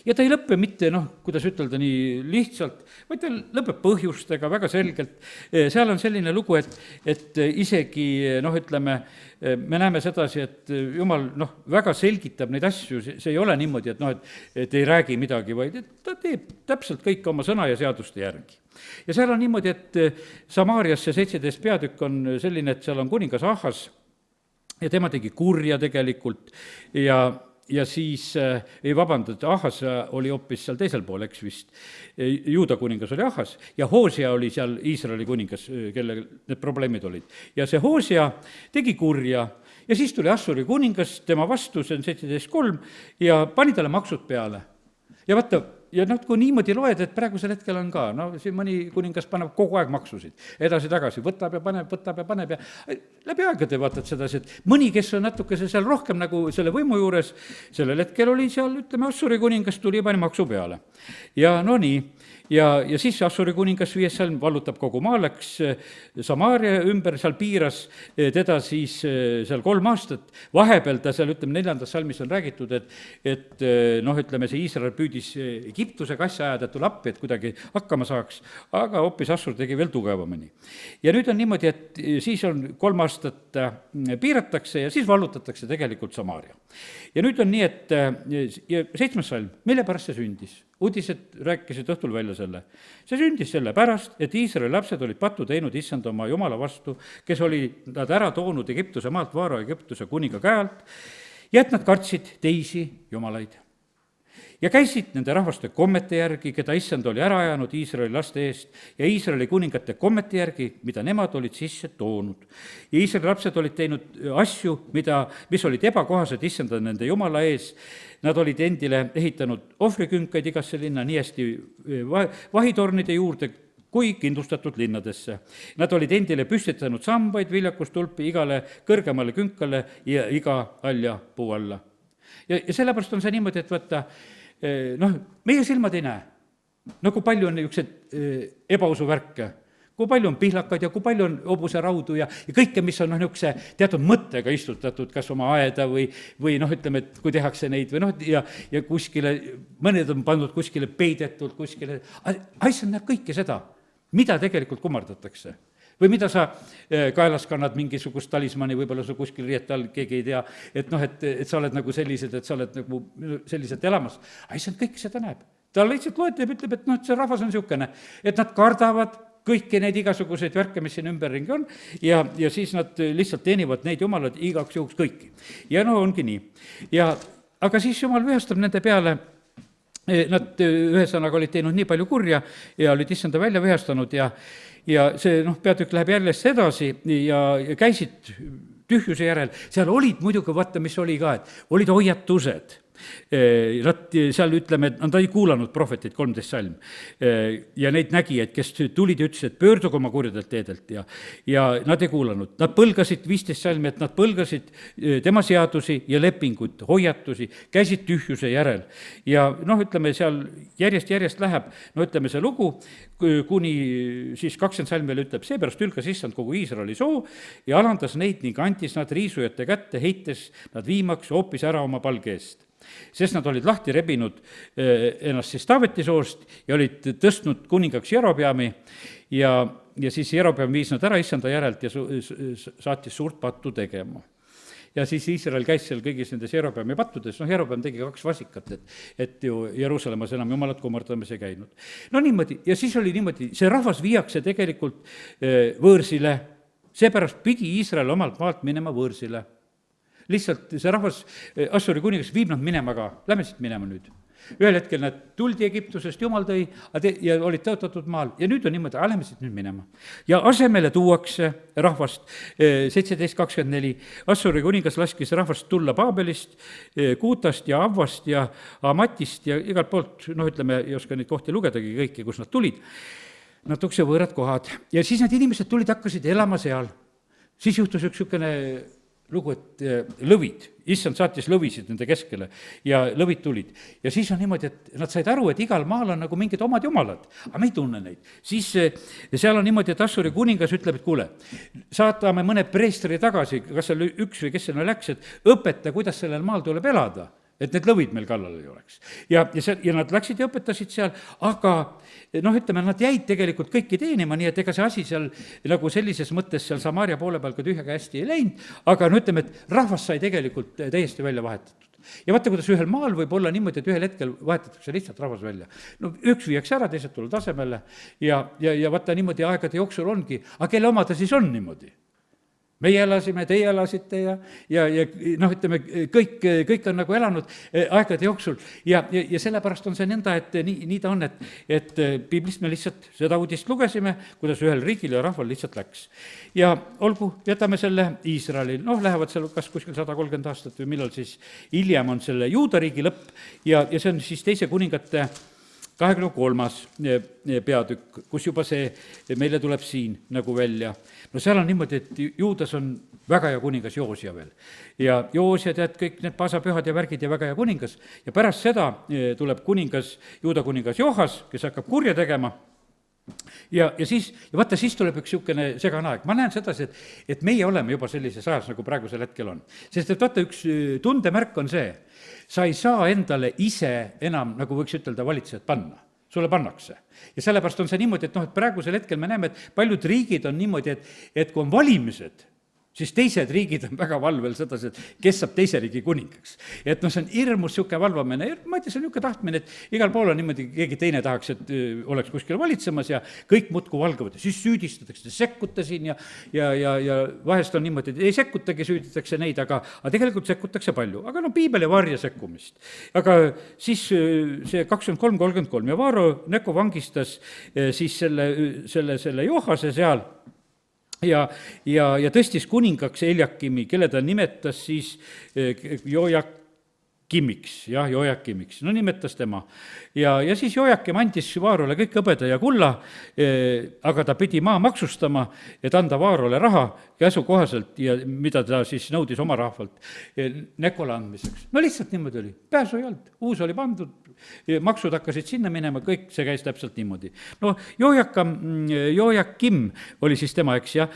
Ja ta ei lõppe mitte, kuidas ütelda, nii lihtsalt, vaid ta lõpeb põhjustega väga selgelt. Seal on selline lugu, et isegi, ütleme, me näeme sedasi, et Jumal, väga selgitab neid asju, see ei ole niimoodi, et ei räägi midagi, vaid et ta teeb täpselt kõik oma sõna ja seaduste järgi. Ja seal on niimoodi, et Samaarias see 17 peatükk on selline, et seal on kuningas Ahas ja tema tegi kurja tegelikult ja siis, Ahas oli hoopis seal teisel pool, eks vist, Juuda kuningas oli Ahas ja Hoosia oli seal Iisraeli kuningas, kellel need probleemid olid. Ja see Hoosia tegi kurja ja siis tuli Assuri kuningas tema vastu, see on 17.3, ja pani talle maksud peale. Ja vaata, ja kui niimoodi loed, et praegusel hetkel on ka, siin mõni kuningas paneb kogu aeg maksusid, edasi-tagasi, võtab ja paneb ja läbi aegade vaatad sedasi, et mõni, kes on natukese seal rohkem nagu selle võimu juures, sellel hetkel oli seal, ütleme, Assuri kuningas tuli ja pani maksu peale. Ja nii, ja siis Assuri kuningas viies salm vallutab kogu maa, läks Samaaria ümber, seal piiras teda siis seal 3 aastat, vahepeal ta seal, ütleme, 4. salmis on räägitud, et ütleme, see Iisrael püüdis Egiptuse kassi ajada, et tule appi, et kuidagi hakkama saaks, aga hoopis Assur tegi veel tugevamini. Ja nüüd on niimoodi, et siis on 3 aastat piiratakse ja siis vallutatakse tegelikult Samaaria. Ja nüüd on nii, et 7. salm, mille pärast see sündis? Uudised rääkisid õhtul välja selle. See sündis selle pärast, et Iisraeli lapsed olid pattu teinud issand oma Jumala vastu, kes oli nad ära toonud Egiptuse maalt Vaaro Egiptuse kuninga käe alt, ja et nad kartsid teisi jumalaid. Ja käisid nende rahvaste kommete järgi, keda issand oli ära ajanud Iisraeli laste eest, ja Iisraeli kuningate kommete järgi, mida nemad olid sisse toonud. Ja Iisraeli lapsed olid teinud asju, mis olid ebakohased issanda nende Jumala ees. Nad olid endile ehitanud ohvrikünkaid igasse linna, nii hästi vahitornide juurde kui kindlustatud linnadesse. Nad olid endile püstitanud sambaid, viljakustulpi igale kõrgemale künkale ja iga halja puu alla. Ja sellepärast on see niimoodi, et võtta, meie silmad ei näe. Kui palju on niisugused ebausuvärke, kui palju on pihlakaid ja kui palju on hobuseraudu ja kõike, mis on niisuguse teatud mõttega istutatud, kas oma aeda või ütleme, et kui tehakse neid või ja kuskile, mõned on pandud kuskile peidetult, kuskile, issand näeb kõike seda, mida tegelikult kummardatakse. Või mida sa kaelas kannad mingisugust talismani, võib-olla sul kuskil riiete all, keegi ei tea, et sa oled nagu sellised, et sa oled nagu selliselt elamas. Issand kõike seda näeb. Ta lihtsalt loetleb, ütleb, et see rahvas on niisugune, et nad kardavad kõiki neid igasuguseid värke, mis siin ümberringi on, ja siis nad lihtsalt teenivad neid jumalad igaks juhuks kõiki. Ja ongi nii. Aga siis Jumal vihastab nende peale nad ühesõnaga olid teinud nii palju kurja ja olid issanda välja vihastanud ja see peatükk läheb järjest edasi ja käisid tühjuse järel. Seal olid muidugi, vaata, mis oli ka, et olid hoiatused. Nad seal, ütleme, et nad ei kuulanud prohveteid, 13 salm, ja neid nägijaid, kes tulid ja ütlesid, et pöörduge oma kurjadelt teedelt ja nad ei kuulanud. Nad põlgasid 15 salmi, et nad põlgasid tema seadusi ja lepingut, hoiatusi, käisid tühjuse järel. Ja ütleme, seal järjest läheb, ütleme, see lugu, kuni siis 20 salm veel ütleb, seepärast ülkas issand kogu Iisraeli soo ja alandas neid ning andis nad riisujate kätte, heites nad viimaks hoopis ära oma palge eest. Sest nad olid lahti rebinud ennast siis Taaveti soost ja olid tõstnud kuningaks Jerobeami ja siis Jerobeam viis nad ära issanda järelt ja saatis suurt pattu tegema. Ja siis Iisrael käis seal kõigis nendes Jerobeami pattudes, Jerobeam tegi 2 vasikat, et ju Jeruusalemmas enam jumalat kummardamas ei käinud. Niimoodi, ja siis oli niimoodi, see rahvas viiakse tegelikult võõrsile, seepärast pidi Iisrael omalt maalt minema võõrsile. Lihtsalt see rahvas, Assuri kuningas viib nad minema ka, lähme siit minema nüüd. Ühel hetkel nad tuldi Egiptusest, jumal tõi ja olid tõotatud maal ja nüüd on niimoodi, lähme siit nüüd minema. Ja asemele tuuakse rahvast 17.24. Assuri kuningas laskis rahvast tulla Paabelist, Kuutast ja Avvast ja Amatist ja igalt poolt, ütleme, ei oska neid kohti lugedagi kõiki, kus nad tulid. Nad tukse võõrad kohad ja siis need inimesed tulid, hakkasid elama seal. Siis juhtus üks niisugune lugu, et lõvid, issand saatis lõvisid nende keskele ja lõvid tulid. Ja siis on niimoodi, et nad said aru, et igal maal on nagu mingid omad jumalad, aga me ei tunne neid. Siis seal on niimoodi, et Assuri kuningas ütleb, et kuule, saatame mõne preestri tagasi, kas seal üks või kes sinna läks, et õpeta, kuidas sellel maal tuleb elada, et need lõvid meil kallal ei oleks. Ja nad läksid ja õpetasid seal, aga ütleme, nad jäid tegelikult kõiki teenima, nii et ega see asi seal nagu sellises mõttes seal Samaaria poole peal ka tühjaga hästi ei läinud, aga ütleme, et rahvas sai tegelikult täiesti välja vahetatud. Ja vaata, kuidas ühel maal võib olla niimoodi, et ühel hetkel vahetatakse lihtsalt rahvas välja. Üks viiakse ära, teised tulevad asemele ja vaata niimoodi aegade jooksul ongi, aga kelle oma ta siis on niimoodi? Meie elasime, teie elasite ja ütleme, kõik on nagu elanud aegade jooksul ja sellepärast on see nõnda, et nii ta on, et piiblist me lihtsalt seda uudist lugesime, kuidas ühel riigil ja rahval lihtsalt läks. Ja olgu, jätame selle Iisraeli, lähevad seal kas kuskil 130 aastat või millal siis hiljem on selle Juuda riigi lõpp ja see on siis teise kuningate 23. peatükk, kus juba see meile tuleb siin nagu välja. Seal on niimoodi, et Juudas on väga hea kuningas Joosia veel. Ja Joosia, tead, kõik need paasapühad ja värgid ja väga hea kuningas. Ja pärast seda tuleb kuningas, Juuda kuningas Johas, kes hakkab kurja tegema. Ja vaata, siis tuleb üks niisugune segane aeg. Ma näen sedasi, et meie oleme juba sellises ajas, nagu praegusel hetkel on. Sest et vaata, üks tundemärk on see, sa ei saa endale ise enam, nagu võiks ütelda, valitsejad panna. Sulle pannakse. Ja sellepärast on see niimoodi, et praegusel hetkel me näeme, et paljud riigid on niimoodi, et kui on valimised, siis teised riigid on väga valvel sedasi, et kes saab teise riigi kuningaks. Et see on hirmus niisugune valvamine, ma ei tea, see on niisugune tahtmine, et igal pool on niimoodi, keegi teine tahaks, et oleks kuskil valitsemas ja kõik muudkui valgavad ja siis süüdistatakse, sekkute siin ja vahest on niimoodi, et ei sekkutagi, süüditakse neid, aga tegelikult sekkutakse palju, aga piibel ei varja sekkumist. Aga siis see 23.33 ja Vaaro Neko vangistas siis selle Johase seal, ja tõstis kuningaks Eliakimi, kelle ta nimetas siis Joakimiks, nimetas tema. Ja siis Joakim andis Vaarole kõik hõbeda ja kulla, aga ta pidi maa maksustama, et anda Vaarole raha käsu kohaselt ja mida ta siis nõudis oma rahvalt Nekole andmiseks. Lihtsalt niimoodi oli, pääsu ei olnud, uus oli pandud, maksud hakkasid sinna minema, kõik see käis täpselt niimoodi. Joakim oli siis tema, eks, ja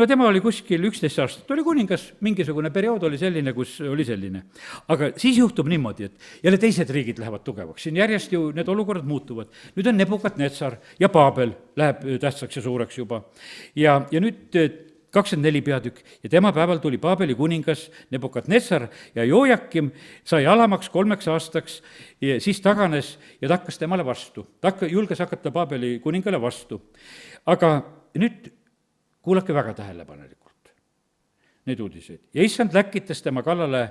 tema oli kuskil 11 aastat, oli kuningas, mingisugune periood oli selline, kus oli selline. Aga siis juhtub niimoodi, et jälle teised riigid lähevad tugevaks, siin järjest ju need olukorrad muutuvad. Nüüd on Nebukadnetsar ja Paabel läheb tähtsaks ja suureks juba. Ja nüüd 24 peatükk ja tema päeval tuli Paabeli kuningas Nebukadnetsar ja Joakim sai alamaks 3 aastaks ja siis taganes ja ta hakkas temale vastu. Ta julges hakata Paabeli kuningale vastu. Aga nüüd kuulake väga tähelepanelikult neid uudiseid. Ja issand läkitas tema kallale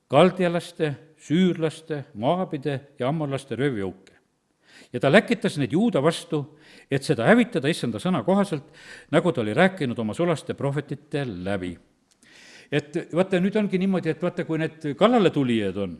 kaldialaste, süürlaste, moabide ja ammolaste röövjõuke. Ja ta läkitas neid Juuda vastu, et seda hävitada issanda sõna kohaselt, nagu ta oli rääkinud oma sulaste prohvetite läbi. Et vaata, nüüd ongi niimoodi, et vaata, kui need kallale tulijad on,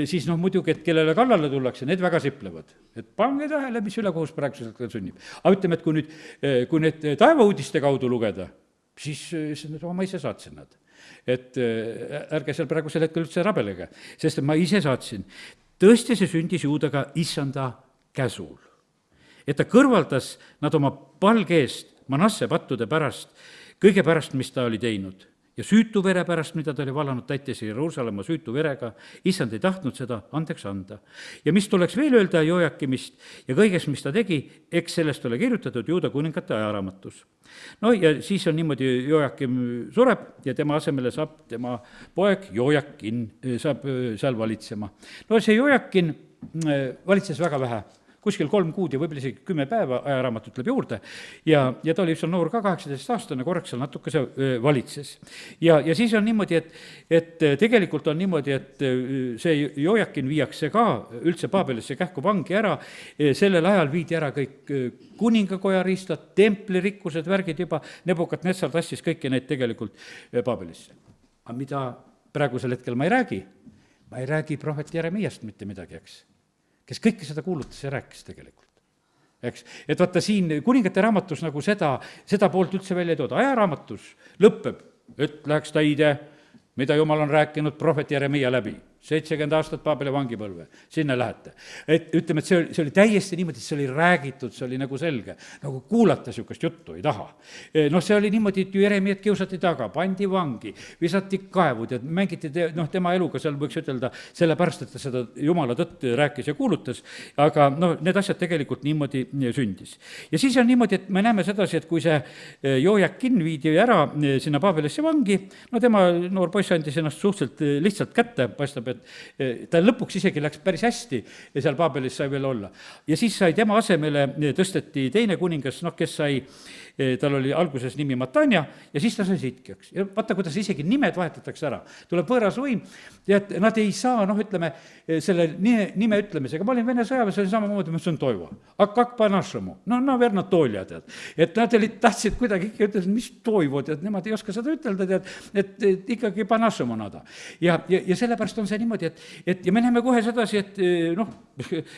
siis muidugi, et kellele kallale tullakse, need väga siplevad. Et pange tähele, mis ülekohus praegusel hetkel sünnib. Aga ütleme, et kui need taevauudiste kaudu lugeda, siis ma ise saatsin nad. Et ärge seal praegusel hetkel üldse rabelege, sest ma ise saatsin. Tõesti, see sündis Juudaga issanda käsul. Et ta kõrvaldas nad oma palge eest Manasse pattude pärast, kõige pärast, mis ta oli teinud. Ja süütu vere pärast, mida ta oli valanud, täitis Jeruusalemma süütu verega, issand ei tahtnud seda andeks anda. Ja mis tuleks veel öelda Jojakimist ja kõigest, mis ta tegi, eks sellest ole kirjutatud Juuda kuningate ajaraamatus. No ja siis on niimoodi, Jojakim sureb ja tema asemele saab tema poeg Jojakin, saab seal valitsema. No see Jojakin valitses väga vähe, kuskil 3 kuud ja võib-olla isegi 10 päeva, ajaraamat ütleb juurde, ja ta oli üsna noor ka, 18-aastane, korraks seal natukese valitses. Ja siis on niimoodi, et tegelikult on niimoodi, et see Jojakin viiakse ka üldse Paabelisse kähku vangi ära, sellel ajal viidi ära kõik kuningakoja riistad, templirikkused, värgid juba, Nebukadnetsar tassis kõiki neid tegelikult Paabelisse. Aga mida praegusel hetkel ma ei räägi prohvet Jeremiast mitte midagi, eks, kes kõike seda kuulutas ja rääkis tegelikult. Eks, et vaata siin kuningate raamatus nagu seda poolt üldse välja ei tooda. Ajaraamatus lõppeb, et läheks täide, mida Jumal on rääkinud prohvet Jeremia läbi. 70 aastat Paabeli vangipõlve, sinna lähete. Et ütleme, et see oli täiesti niimoodi, et see oli räägitud, see oli nagu selge. Nagu kuulata niisugust juttu ei taha. See oli niimoodi, et Jeremiat kiusati taga, pandi vangi, visati kaevud ja mängiti tema eluga, seal võiks ütelda, sellepärast, et ta seda Jumala tõtt rääkis ja kuulutas, aga need asjad tegelikult niimoodi sündis. Ja siis on niimoodi, et me näeme sedasi, et kui see Jojakin viidi ära sinna Paabelisse vangi, tema noor poiss andis ennast suhteliselt lihtsalt kätte, paistab, et ta lõpuks isegi läks päris hästi ja seal Paabelis sai veel olla. Ja siis sai tema asemele, tõsteti teine kuningas, kes sai, tal oli alguses nimi Matanja ja siis ta sai Sidkiaks. Ja vaata, kuidas isegi nimed vahetatakse ära. Tuleb võõras võim ja et nad ei saa, selle nime ütlemisega. Ma olin Vene sõjaväes, oli samamoodi, ma ütlesin Toivo. Ak Panašomu. Verna Tolja, tead. Et nad tahtsid kuidagi ikka ütlesid, mis Toivo, tead, nemad ei oska seda ütelda, tead, et ikkagi Panašomu nada. Ja sellepärast on see niimoodi, et ja me näeme kohe sedasi, et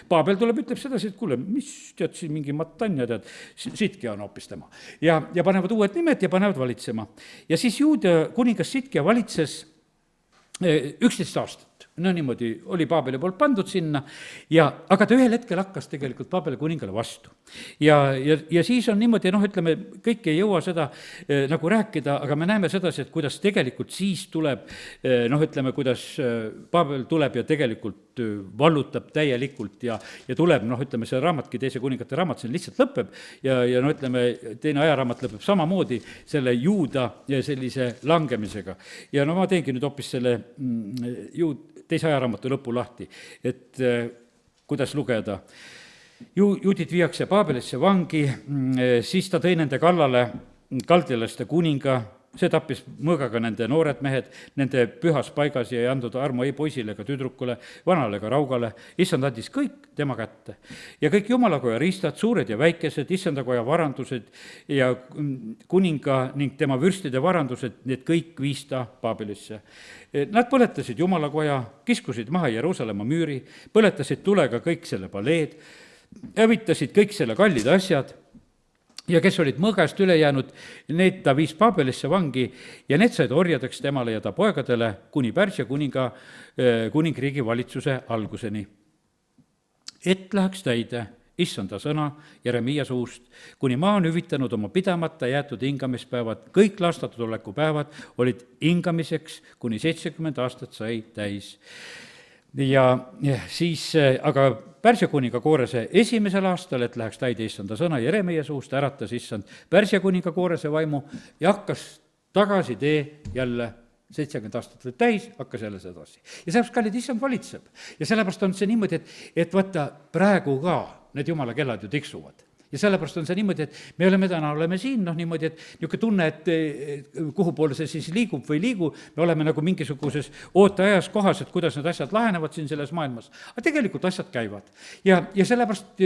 Paabel tuleb, ütleb sedasi, et kuule, mis tead siin mingi Matanja, tead, Sidkia on hoopis tema. Ja panevad uued nimed ja panevad valitsema. Ja siis Juuda kuningas Sidkia valitses 11 aastat. Niimoodi oli Paabeli poolt pandud sinna, aga ta ühel hetkel hakkas tegelikult Paabeli kuningale vastu. Ja siis on niimoodi, ütleme, kõik ei jõua seda nagu rääkida, aga me näeme sedasi, et kuidas tegelikult siis tuleb, ütleme, kuidas Paabel tuleb ja tegelikult vallutab täielikult ja tuleb, ütleme, see raamatki, teise kuningate raamat, see lihtsalt lõpeb ja ütleme, teine ajaraamat lõpeb samamoodi selle Juuda ja sellise langemisega. Ja ma teengi nüüd hoopis selle teise ajaraamatu lõpu lahti, et kuidas lugeda. Juudid viiakse Paabelisse vangi, siis ta tõi nende kallale kaldialaste kuninga, see tappis mõõgaga nende noored mehed, nende pühas paigas ja ei andnud armu ei poisile ega tüdrukule, vanale ega raugale. Issand andis kõik tema kätte. Ja kõik Jumalakoja riistad, suured ja väikesed, issandakoja varandused ja kuninga ning tema vürstide varandused, need kõik viis ta Paabelisse. Nad põletasid Jumalakoja, kiskusid maha Jeruusalemma müüri, põletasid tulega kõik selle paleed, hävitasid kõik selle kallid asjad ja kes olid mõõgast üle jäänud, need ta viis Paabelisse vangi ja need said orjadeks temale ja ta poegadele kuni Pärsia kuningriigi valitsuse alguseni. Et läheks täide issanda sõna Jeremia suust, kuni maa on hüvitanud oma pidamata jäetud hingamispäevad, kõik laastatud oleku päevad olid hingamiseks, kuni 70 aastat sai täis. Ja siis, aga Pärsia kuninga Koorese esimesel aastal, et läheks täide issanda sõna Jeremia suust, äratas issand Pärsia kuninga Koorese vaimu ja hakkas tagasi tee jälle 70 aastat oli täis, hakkas jälle sedasi. Ja sellepärast, kallid, issand valitseb. Ja sellepärast on see niimoodi, et vaata, praegu ka need jumala kellad ju tiksuvad. ja sellepärast on see niimoodi, et me oleme siin, niimoodi, et niisugune tunne, et kuhu poole see siis liigub või ei liigu, me oleme nagu mingisuguses ooteajas kohas, et kuidas need asjad lahenevad siin selles maailmas. aga tegelikult asjad käivad. Ja sellepärast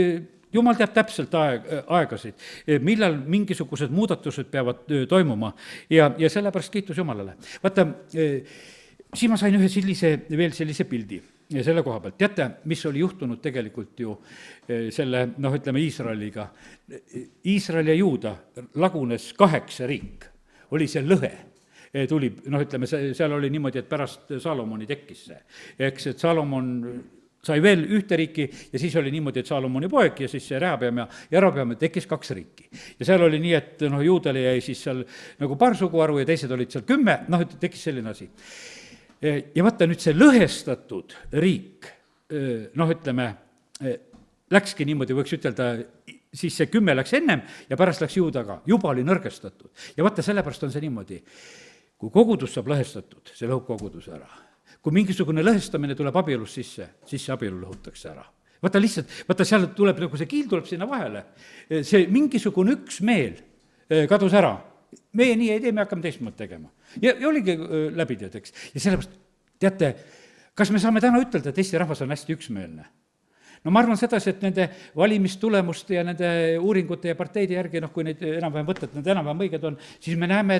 Jumal teab täpselt aegasid, millal mingisugused muudatused peavad toimuma ja sellepärast kiitus Jumalale. vaata, siin ma sain veel sellise pildi selle koha pealt. teate, mis oli juhtunud tegelikult ju selle, ütleme Iisraeliga. Iisrael ja Juuda lagunes 8 riik, oli see lõhe. Tuli, ütleme, seal oli niimoodi, et pärast Salomoni tekkis see. eks, et Salomon sai veel 1 riiki ja siis oli niimoodi, et Salomoni poeg ja siis see Rehabeam ja Robeam tekkis 2 riiki. Ja seal oli nii, et Juudale jäi siis seal nagu paar suguharu ja teised olid seal 10, tekkis selline asi. Ja vaata nüüd see lõhestatud riik, ütleme, läkski niimoodi, võiks ütelda, siis see 10 läks ennem ja pärast läks Juuda ka, juba oli nõrgestatud. Ja vaata, sellepärast on see niimoodi, kui kogudus saab lõhestatud, see lõhub koguduse ära. Kui mingisugune lõhestamine tuleb abielus sisse, siis see abielu lõhutakse ära. Vaata seal tuleb nagu see kiil tuleb sinna vahele. See mingisugune üksmeel kadus ära. Meie nii ei tee, me hakkame teistmoodi tegema. Ja oligi läbi tead, eks. Ja sellepärast, teate, kas me saame täna ütelda, et Eesti rahvas on hästi üksmeelne? No ma arvan sedasi, et nende valimistulemuste ja nende uuringute ja parteide järgi, kui neid enam-vähem võtta, et need enam-vähem õiged on, siis me näeme,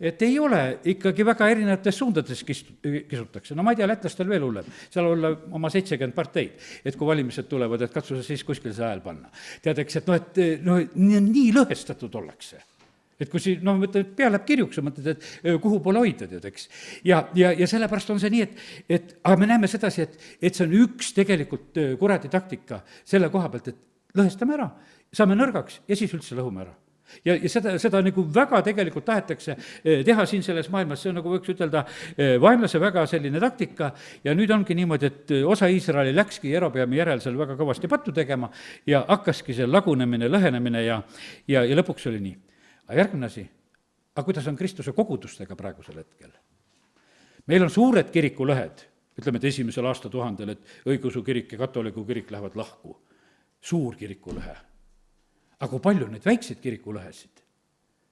et ei ole ikkagi väga erinevates suundades kisutakse. No ma ei tea, lätlastel veel hullem, seal olla oma 70 parteid, et kui valimised tulevad, et katsu siis kuskil see hääl panna. Teadeks, et nii lõhestatud ollakse. Et kui siin, mõtled, pea läheb kirjuks ja mõtled, et kuhu poole hoida, tead, eks. Ja sellepärast on see nii, et aga me näeme sedasi, et see on üks tegelikult kuradi taktika selle koha pealt, et lõhestame ära, saame nõrgaks ja siis üldse lõhume ära. Ja seda nagu väga tegelikult tahetakse teha siin selles maailmas, see on nagu võiks ütelda vaenlase väga selline taktika ja nüüd ongi niimoodi, et osa Iisraeli läkski Jerobeami järel seal väga kõvasti pattu tegema ja hakkaski see lagunemine, lõhenemine ja lõpuks oli nii. Aga järgmine asi, aga kuidas on Kristuse kogudustega praegusel hetkel? Meil on suured kirikulõhed, ütleme, et 1. aastatuhandel, et õigeusu kirik ja katoliku kirik lähevad lahku. Suur kirikulõhe. Aga kui palju on neid väikseid kirikulõhesid?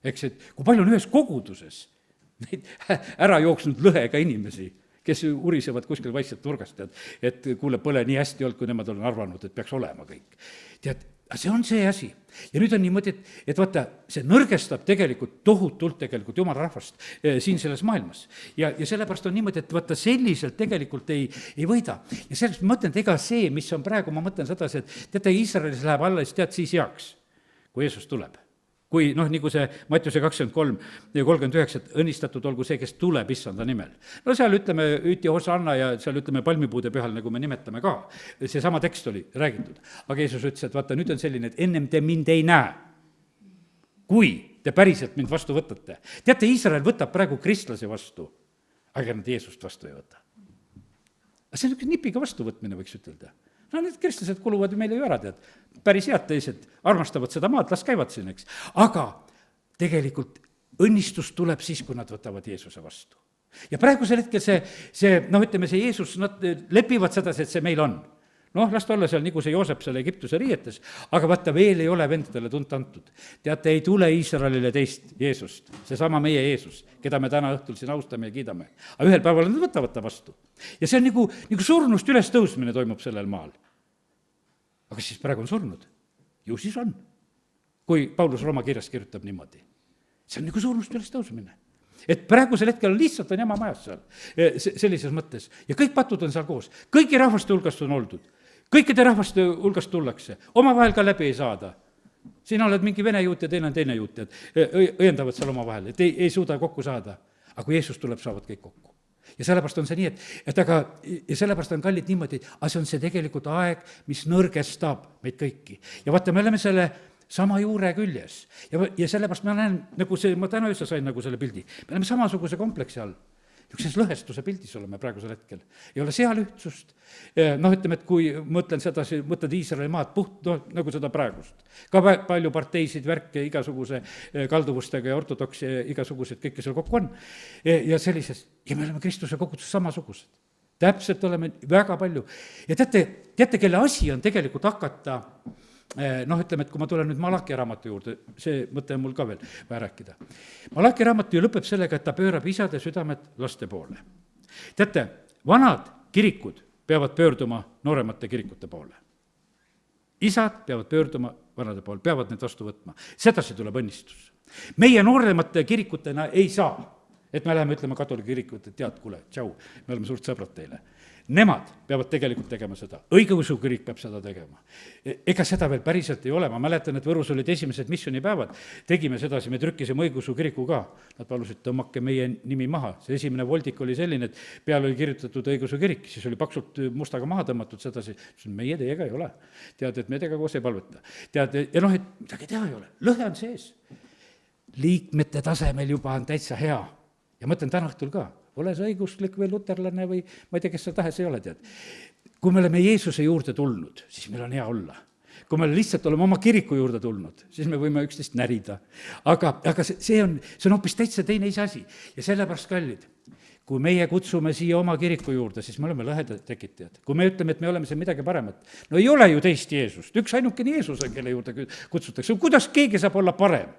Eks, et kui palju on ühes koguduses neid ära jooksnud lõhega inimesi, kes urisevad kuskil vaikselt nurgast, et kuule, pole nii hästi olnud, kui nemad on arvanud, et peaks olema kõik. Tead, see on see asi. Ja nüüd on niimoodi, et vaata, see nõrgestab tegelikult tohutult tegelikult Jumala rahvast siin selles maailmas. Ja sellepärast on niimoodi, et vaata, selliselt tegelikult ei võida. Ja sellest ma mõtlen, et ega see, mis on praegu, ma mõtlen sedasi, et teate, Iisraelis läheb alla, siis heaks, kui Jeesus tuleb. Kui nagu see Mattiuse 23 ja 39, et õnnistatud olgu see, kes tuleb issanda nimel. No seal ütleme, üti hosanna ja seal ütleme palmipuude pühal, nagu me nimetame ka. Seesama tekst oli räägitud. Aga Jeesus ütles, et vaata, nüüd on selline, et ennem te mind ei näe, kui te päriselt mind vastu võtate. Teate, Iisrael võtab praegu kristlase vastu, aga nad Jeesust vastu ei võta. Aga see on üks nipiga vastuvõtmine, võiks ütelda. No need kristlased kuluvad meile ju ära, tead. Päris head teised armastavad seda maad, las käivad siin, eks. Aga tegelikult õnnistus tuleb siis, kui nad võtavad Jeesuse vastu. Ja praegusel hetkel ütleme, see Jeesus, nad lepivad sedasi, et see meil on. Las ta olla seal nagu see Joosep seal Egiptuse riietes, aga vaata, veel ei ole vendadele tunta antud. Teate, ei tule Iisraelile teist Jeesust, seesama meie Jeesus, keda me täna õhtul siin austame ja kiidame. Aga ühel päeval nad võtavad ta vastu. Ja see on nagu surnust üles tõusmine toimub sellel maal. Aga siis praegu on surnud? Ju siis on. Kui Paulus Rooma kirjas kirjutab niimoodi. See on nagu surnust üles tõusmine. Et praegusel hetkel lihtsalt on jama majas seal sellises mõttes. Ja kõik patud on seal koos. Kõigi rahvaste hulgast on oldud. Kõikide rahvaste hulgast tullakse. Omavahel ka läbi ei saada. Siin oled mingi vene juut ja teine juut. Õiendavad seal omavahel, et ei suuda kokku saada. Aga kui Jeesus tuleb, saavad kõik kokku. Ja sellepärast on see nii, et sellepärast on kallid niimoodi, aga see on see tegelikult aeg, mis nõrgestab meid kõiki. Ja vaata, me oleme selle sama juure küljes. Ja sellepärast ma näen, ma täna öösel sain nagu selle pildi. Me oleme samasuguse kompleksi all. Niisuguses lõhestuse pildis oleme praegusel hetkel. Ei ole seal ühtsust. Ütleme, et kui mõtlen mõtled Iisraeli maad nagu seda praegust. Ka palju parteisid, värke, igasuguse kalduvustega ja ortodoksi ja igasugused, kõike seal kokku on. Ja sellises, ja me oleme Kristuse koguduses samasugused. Täpselt oleme väga palju. Ja teate, kelle asi on tegelikult hakata ütleme, et kui ma tulen nüüd Malachi raamatu juurde, see mõte on mul ka veel vaja rääkida. Malachi raamatu ju lõpeb sellega, et ta pöörab isade südamed laste poole. Teate, vanad kirikud peavad pöörduma nooremate kirikute poole. Isad peavad pöörduma vanade poole, peavad need vastu võtma. Sedasi tuleb õnnistus. Meie nooremate kirikutena ei saa, et me läheme ütlema katoliku kirikut, et tead, kuule, tšau, me oleme suurt sõbrad teile. Nemad peavad tegelikult tegema seda, õigeusu kirik peab seda tegema. Ega seda veel päriselt ei ole, ma mäletan, et Võrus olid esimesed missioonipäevad, tegime sedasi, me trükkisime õigeusu kiriku ka, nad palusid, tõmmake meie nimi maha, see esimene voldik oli selline, et peale oli kirjutatud õigeusu kirik, siis oli paksult mustaga maha tõmmatud sedasi, meie teiega ei ole, tead, et me teiega koos ei palveta, tead, ja et midagi teha ei ole, lõhe on sees, liikmete tasemel juba on täitsa hea ja mõtlen täna õhtul ka, ole see õiguslik või luterlane või ma ei tea, kes sa tahes ei ole, tead. Kui me oleme Jeesuse juurde tulnud, siis meil on hea olla. Kui me lihtsalt oleme oma kiriku juurde tulnud, siis me võime üksteist närida. Aga see on hoopis täitsa teine ise asi. Ja sellepärast, kallid, kui meie kutsume siia oma kiriku juurde, siis me oleme lõhedad tekitajad. Kui me ütleme, et me oleme siin midagi paremat, no ei ole ju teist Jeesust. Üks ainukene Jeesus on, kelle juurde kutsutakse. Kuidas keegi saab olla parem?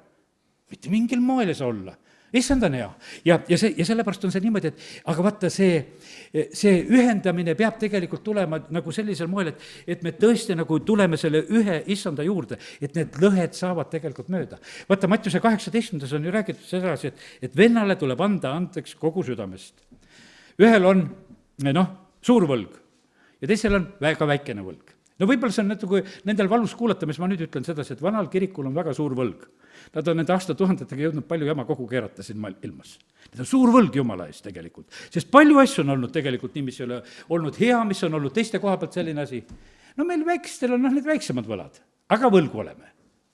Mitte mingil moel ei saa olla. Issand on hea ja sellepärast on see niimoodi, et aga vaata, see ühendamine peab tegelikult tulema nagu sellisel moel, et me tõesti nagu tuleme selle ühe issanda juurde, et need lõhed saavad tegelikult mööda. Vaata, Mattiuse 18. on ju räägitud sedasi, et vennale tuleb anda andeks kogu südamest. Ühel on, suur võlg ja teisel on väga väikene võlg. No võib-olla see on natuke nendel valus kuulata, mis ma nüüd ütlen sedasi, et vanal kirikul on väga suur võlg. Nad on nende aastatuhandetega jõudnud palju jama kogu keerata siin ilmas. Need on suur võlg Jumala eest tegelikult. Sest palju asju on olnud tegelikult nii, mis ei ole olnud hea, mis on olnud teiste koha pealt selline asi. No meil väikstel on need väiksemad võlad, aga võlgu oleme.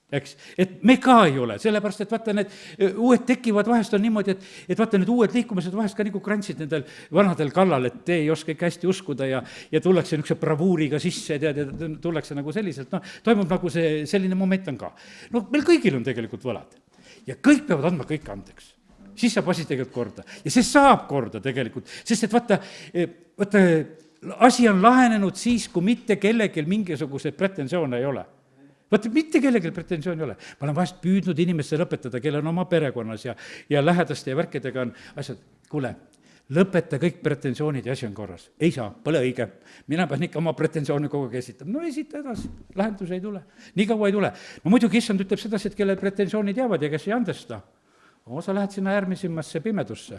Eks, et me ka ei ole, sellepärast, et vaata, need uued tekivad vahest on niimoodi, et vaata, need uued liikumised vahest ka nagu krantsid nendel vanadel kallal, et te ei oska ikka hästi uskuda ja tullakse niisuguse bravuuriga sisse, tead, ja tullakse nagu selliselt, toimub nagu selline moment on ka. Meil kõigil on tegelikult võlad ja kõik peavad andma kõik andeks. Siis saab asi tegelikult korda ja see saab korda tegelikult, sest et vaata, asi on lahenenud siis, kui mitte kellelgi mingisuguseid pretensioone ei ole. Vaata, mitte kellelgi pretensiooni ei ole. Ma olen vahest püüdnud inimestele õpetada, kelle on oma perekonnas ja lähedaste ja värkidega on asjad, kuule, lõpeta kõik pretensioonid ja asi on korras. Ei saa, pole õige. Mina pean ikka oma pretensiooni kogu aeg esitama. No esita edasi, lahendus ei tule. Nii kaua ei tule. No muidugi issand ütleb sedasi, et kelle pretensioonid jäävad ja kes ei andesta. Sa lähed sinna äärmisimasse pimedusse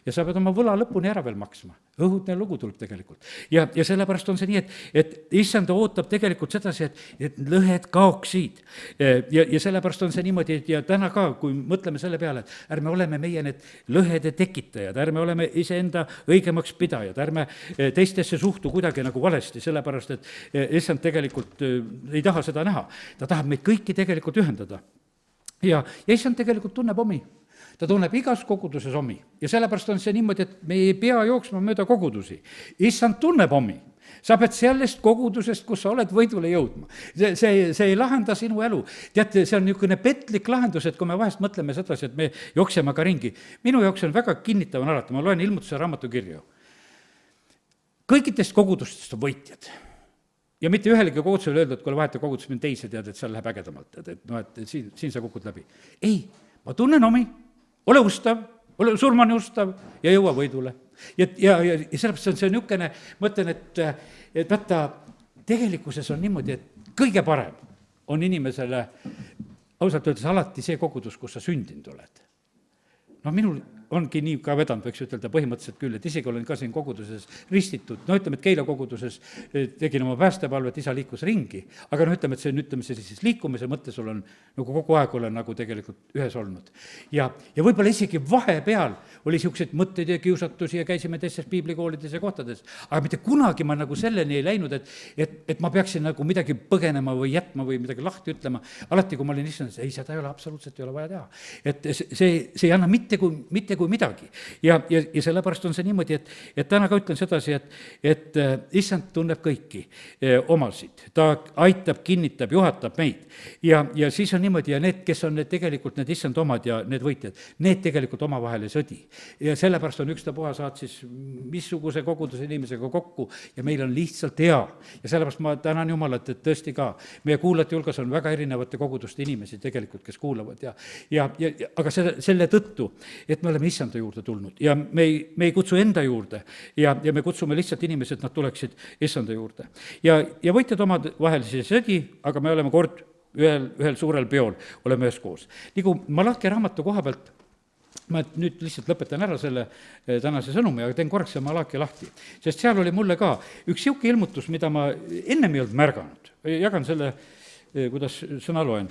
ja sa pead oma võla lõpuni ära veel maksma. Õhutne lugu tuleb tegelikult. Ja sellepärast on see nii, et issand ootab tegelikult sedasi, et lõhed kaoksid. Ja sellepärast on see niimoodi, ja täna ka, kui mõtleme selle peale, et ärme oleme meie need lõhede tekitajad, ärme oleme iseenda õigemaks pidajad, ärme teistesse suhtu kuidagi nagu valesti, sellepärast, et issand tegelikult ei taha seda näha. Ta tahab meid kõiki tegelikult ühendada. Ja issand tegelikult tunneb omi. Ta tunneb igas koguduses omi ja sellepärast on see niimoodi, et me ei pea jooksma mööda kogudusi. Issand tunneb omi. Sa pead sellest kogudusest, kus sa oled, võidule jõudma. See ei lahenda sinu elu. Teate, see on niisugune petlik lahendus, et kui me vahest mõtleme sedasi, et me jookseme ka ringi. Minu jaoks on väga kinnitav on alati, ma loen ilmutuse raamatu kirju. Kõikidest kogudustest on võitjad. Ja mitte ühelegi kogudusele öelda, et kui vaheta kogudus mind teise, tead, et seal läheb ägedamalt, et siin sa kukud läbi. Ei, ma tunnen omi. Ole ustav, ole surmani ustav ja jõua võidule. Ja sellepärast see on niisugune, mõtlen, et vaata, tegelikkuses on niimoodi, et kõige parem on inimesele ausalt öeldes alati see kogudus, kus sa sündinud oled. Minul ongi nii ka vedanud, võiks ütelda põhimõtteliselt küll, et isegi olen ka siin koguduses ristitud, ütleme, et Keila koguduses tegin oma päästepalvet, isa liikus ringi, aga ütleme, et see on, sellises liikumise mõttes sul on nagu kogu aeg olen nagu tegelikult ühes olnud. Ja võib-olla isegi vahepeal oli niisuguseid mõtteid ja kiusatusi ja käisime teistes piiblikoolides ja kohtades, aga mitte kunagi ma nagu selleni ei läinud, et ma peaksin nagu midagi põgenema või jätma või midagi lahti ütlema. Alati, kui ma olin issand, ei, seda ei ole absoluutselt ei ole vaja teha. Et see ei anna mitte kui kui midagi. ja sellepärast on see niimoodi, et täna ka ütlen sedasi, et issand tunneb kõiki omasid, ta aitab, kinnitab, juhatab meid. ja siis on niimoodi, ja need, kes on need tegelikult need issand omad ja need võitjad, need tegelikult omavahel ei sõdi. ja sellepärast on ükstapuha saatsis missuguse koguduse inimesega kokku ja meil on lihtsalt hea. ja sellepärast ma tänan Jumalat, et tõesti ka meie kuulajate hulgas on väga erinevate koguduste inimesi tegelikult, kes kuulavad aga selle tõttu, et me oleme issanda juurde tulnud ja me ei kutsu enda juurde ja me kutsume lihtsalt inimesi, et nad tuleksid issanda juurde. ja võitjad omad vahel siis ei sõdi, aga me oleme kord ühel suurel peol, oleme üheskoos. nagu Malachi raamatu koha pealt, ma nüüd lihtsalt lõpetan ära selle tänase sõnumi, aga teen korraks see Malachi lahti, sest seal oli mulle ka üks sihuke ilmutus, mida ma ennem ei olnud märganud. jagan selle, kuidas sõna loen.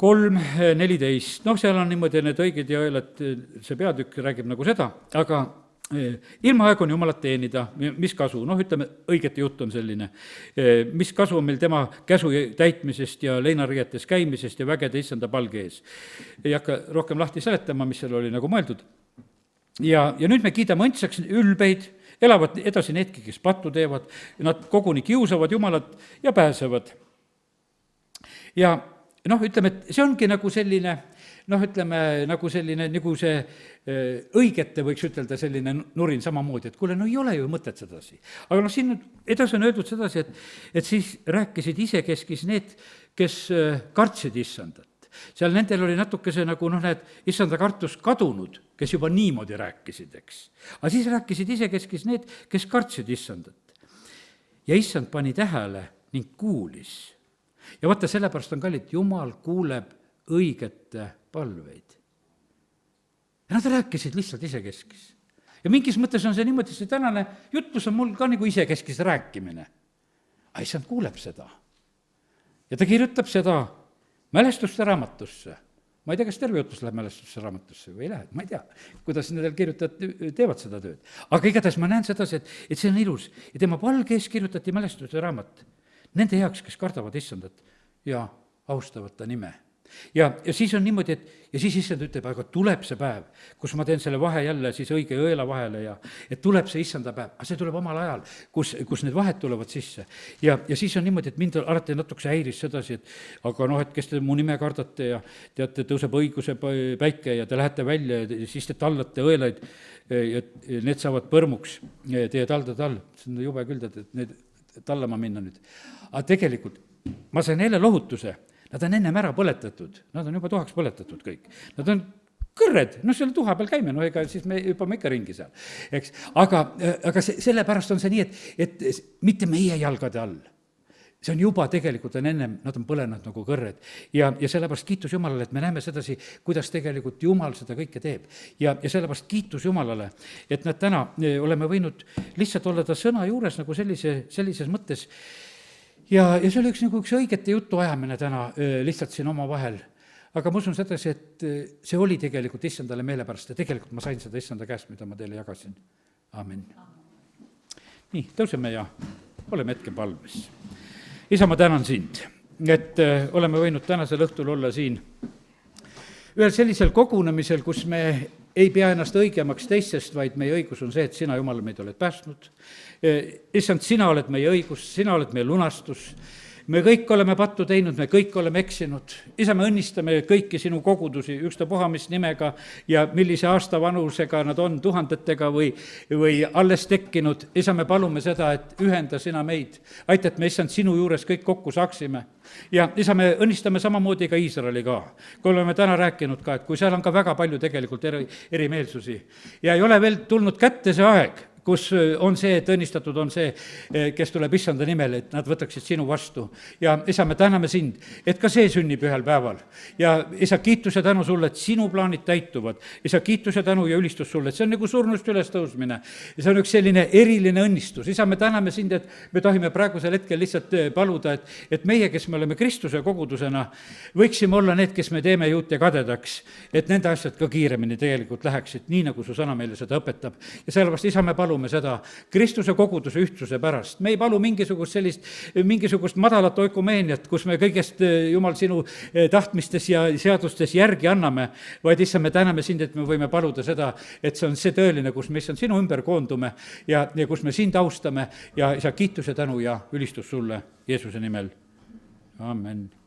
3:14, seal on niimoodi need õiged ja õelad, see peatükk räägib nagu seda, aga ilmaaeg on Jumalat teenida, mis kasu, ütleme, õigete jutt on selline, mis kasu on meil tema käsu täitmisest ja leinariietes käimisest ja vägede issanda palge ees. Ei hakka rohkem lahti seletama, mis seal oli nagu mõeldud. ja nüüd me kiidame õndsaks ülbeid, elavad edasi needki, kes pattu teevad, nad koguni kiusavad Jumalat ja pääsevad. Ja ütleme, et see ongi nagu selline, nagu see õigete, võiks ütelda, selline nurin samamoodi, et kuule, ei ole ju mõtet sedasi. aga siin edasi on öeldud sedasi, et siis rääkisid isekeskis need, kes kartsid issandat. seal nendel oli natukese nagu issanda kartus kadunud, kes juba niimoodi rääkisid, eks. aga siis rääkisid isekeskis need, kes kartsid issandat. ja issand pani tähele ning kuulis. ja vaata, sellepärast on kallid, Jumal kuuleb õigete palveid. ja nad rääkisid lihtsalt isekeskis. ja mingis mõttes on see niimoodi, see tänane jutlus on mul ka nagu isekeskis rääkimine. aga issand kuuleb seda. ja ta kirjutab seda mälestuste raamatusse. Ma ei tea, kas terve jutlus läheb mälestuste raamatusse või ei lähe, ma ei tea, kuidas nendel kirjutajad teevad seda tööd. aga igatahes ma näen sedasi, et see on ilus ja tema palge ees kirjutati mälestuste raamat nende heaks, kes kardavad issandat ja austavad ta nime. Ja siis on niimoodi, ja siis issand ütleb, aga tuleb see päev, kus ma teen selle vahe jälle siis õige ja õela vahele ja et tuleb see issanda päev, aga see tuleb omal ajal, kus need vahed tulevad sisse. Ja siis on niimoodi, et mind alati natuke häiris sedasi, et aga et kes te mu nime kardate ja teate, tõuseb õiguse päike ja te lähete välja ja siis te tallate õelaid ja need saavad põrmuks teie taldade all. see on jube küll, et need tallama minna nüüd. aga tegelikult ma sain jälle lohutuse, nad on ennem ära põletatud, nad on juba tuhaks põletatud kõik. Nad on kõrred, selle tuha peal käime, ega siis me hüppame ikka ringi seal, eks. Aga sellepärast on see nii, et mitte meie jalgade all. See on juba tegelikult on ennem, nad on põlenud nagu kõrred. Ja sellepärast kiitus Jumalale, et me näeme sedasi, kuidas tegelikult Jumal seda kõike teeb. Ja sellepärast kiitus Jumalale, et nad täna oleme võinud lihtsalt olla ta sõna juures nagu sellises mõttes. Ja see oli üks õigete jutu ajamine täna lihtsalt siin oma vahel. Aga ma usun sedasi, et see oli tegelikult issandale meelepärast ja tegelikult ma sain seda issanda käest, mida ma teile jagasin. Amen. Nii, tõuseme ja oleme hetke palves. Isa, ma tänan sind, et oleme võinud tänasel õhtul olla siin ühel sellisel kogunemisel, kus me ei pea ennast õigemaks teistest, vaid meie õigus on see, et sina, Jumal, meid oled päästnud. Issand, sina oled meie õigus, sina oled meie lunastus. Me kõik oleme pattu teinud, me kõik oleme eksinud. Isa, me õnnistame kõiki sinu kogudusi, ükstapuha mis nimega ja millise aasta vanusega nad on, tuhandetega või alles tekkinud. Isa, me palume seda, et ühenda sina meid. Aita, et me, issand, sinu juures kõik kokku saaksime. Ja isa, me õnnistame samamoodi ka Iisraeli ka. Kui oleme täna rääkinud ka, et kui seal on ka väga palju tegelikult erimeelsusi ja ei ole veel tulnud kätte see aeg, kus on see, et õnnistatud on see, kes tuleb issanda nimel, et nad võtaksid sinu vastu. Ja isa, me täname sind, et ka see sünnib ühel päeval. Ja isa, kiitus ja tänu sulle, et sinu plaanid täituvad. Isa, kiitus ja tänu ja ülistus sulle, et see on nagu surnust üles tõusmine. Ja see on üks selline eriline õnnistus. Isa, me täname sind, et me tohime praegusel hetkel lihtsalt paluda, et meie, kes me oleme Kristuse kogudusena, võiksime olla need, kes me teeme juut ja kadedaks, et nende asjad ka kiiremini tegelikult läheksid, nii nagu su sõna meile seda õpetab. Ja sellepärast, isa, me palume, palume seda Kristuse koguduse ühtsuse pärast. Me ei palu mingisugust madalat oikumeeniat, kus me kõigest, Jumal, sinu tahtmistes ja seadustes järgi anname, vaid issand, me täname sind, et me võime paluda seda, et see on see tõeline, kus me issand sinu ümber koondume ja kus me sind austame ja isa, kiitus ja tänu ja ülistus sulle Jeesuse nimel. Amen.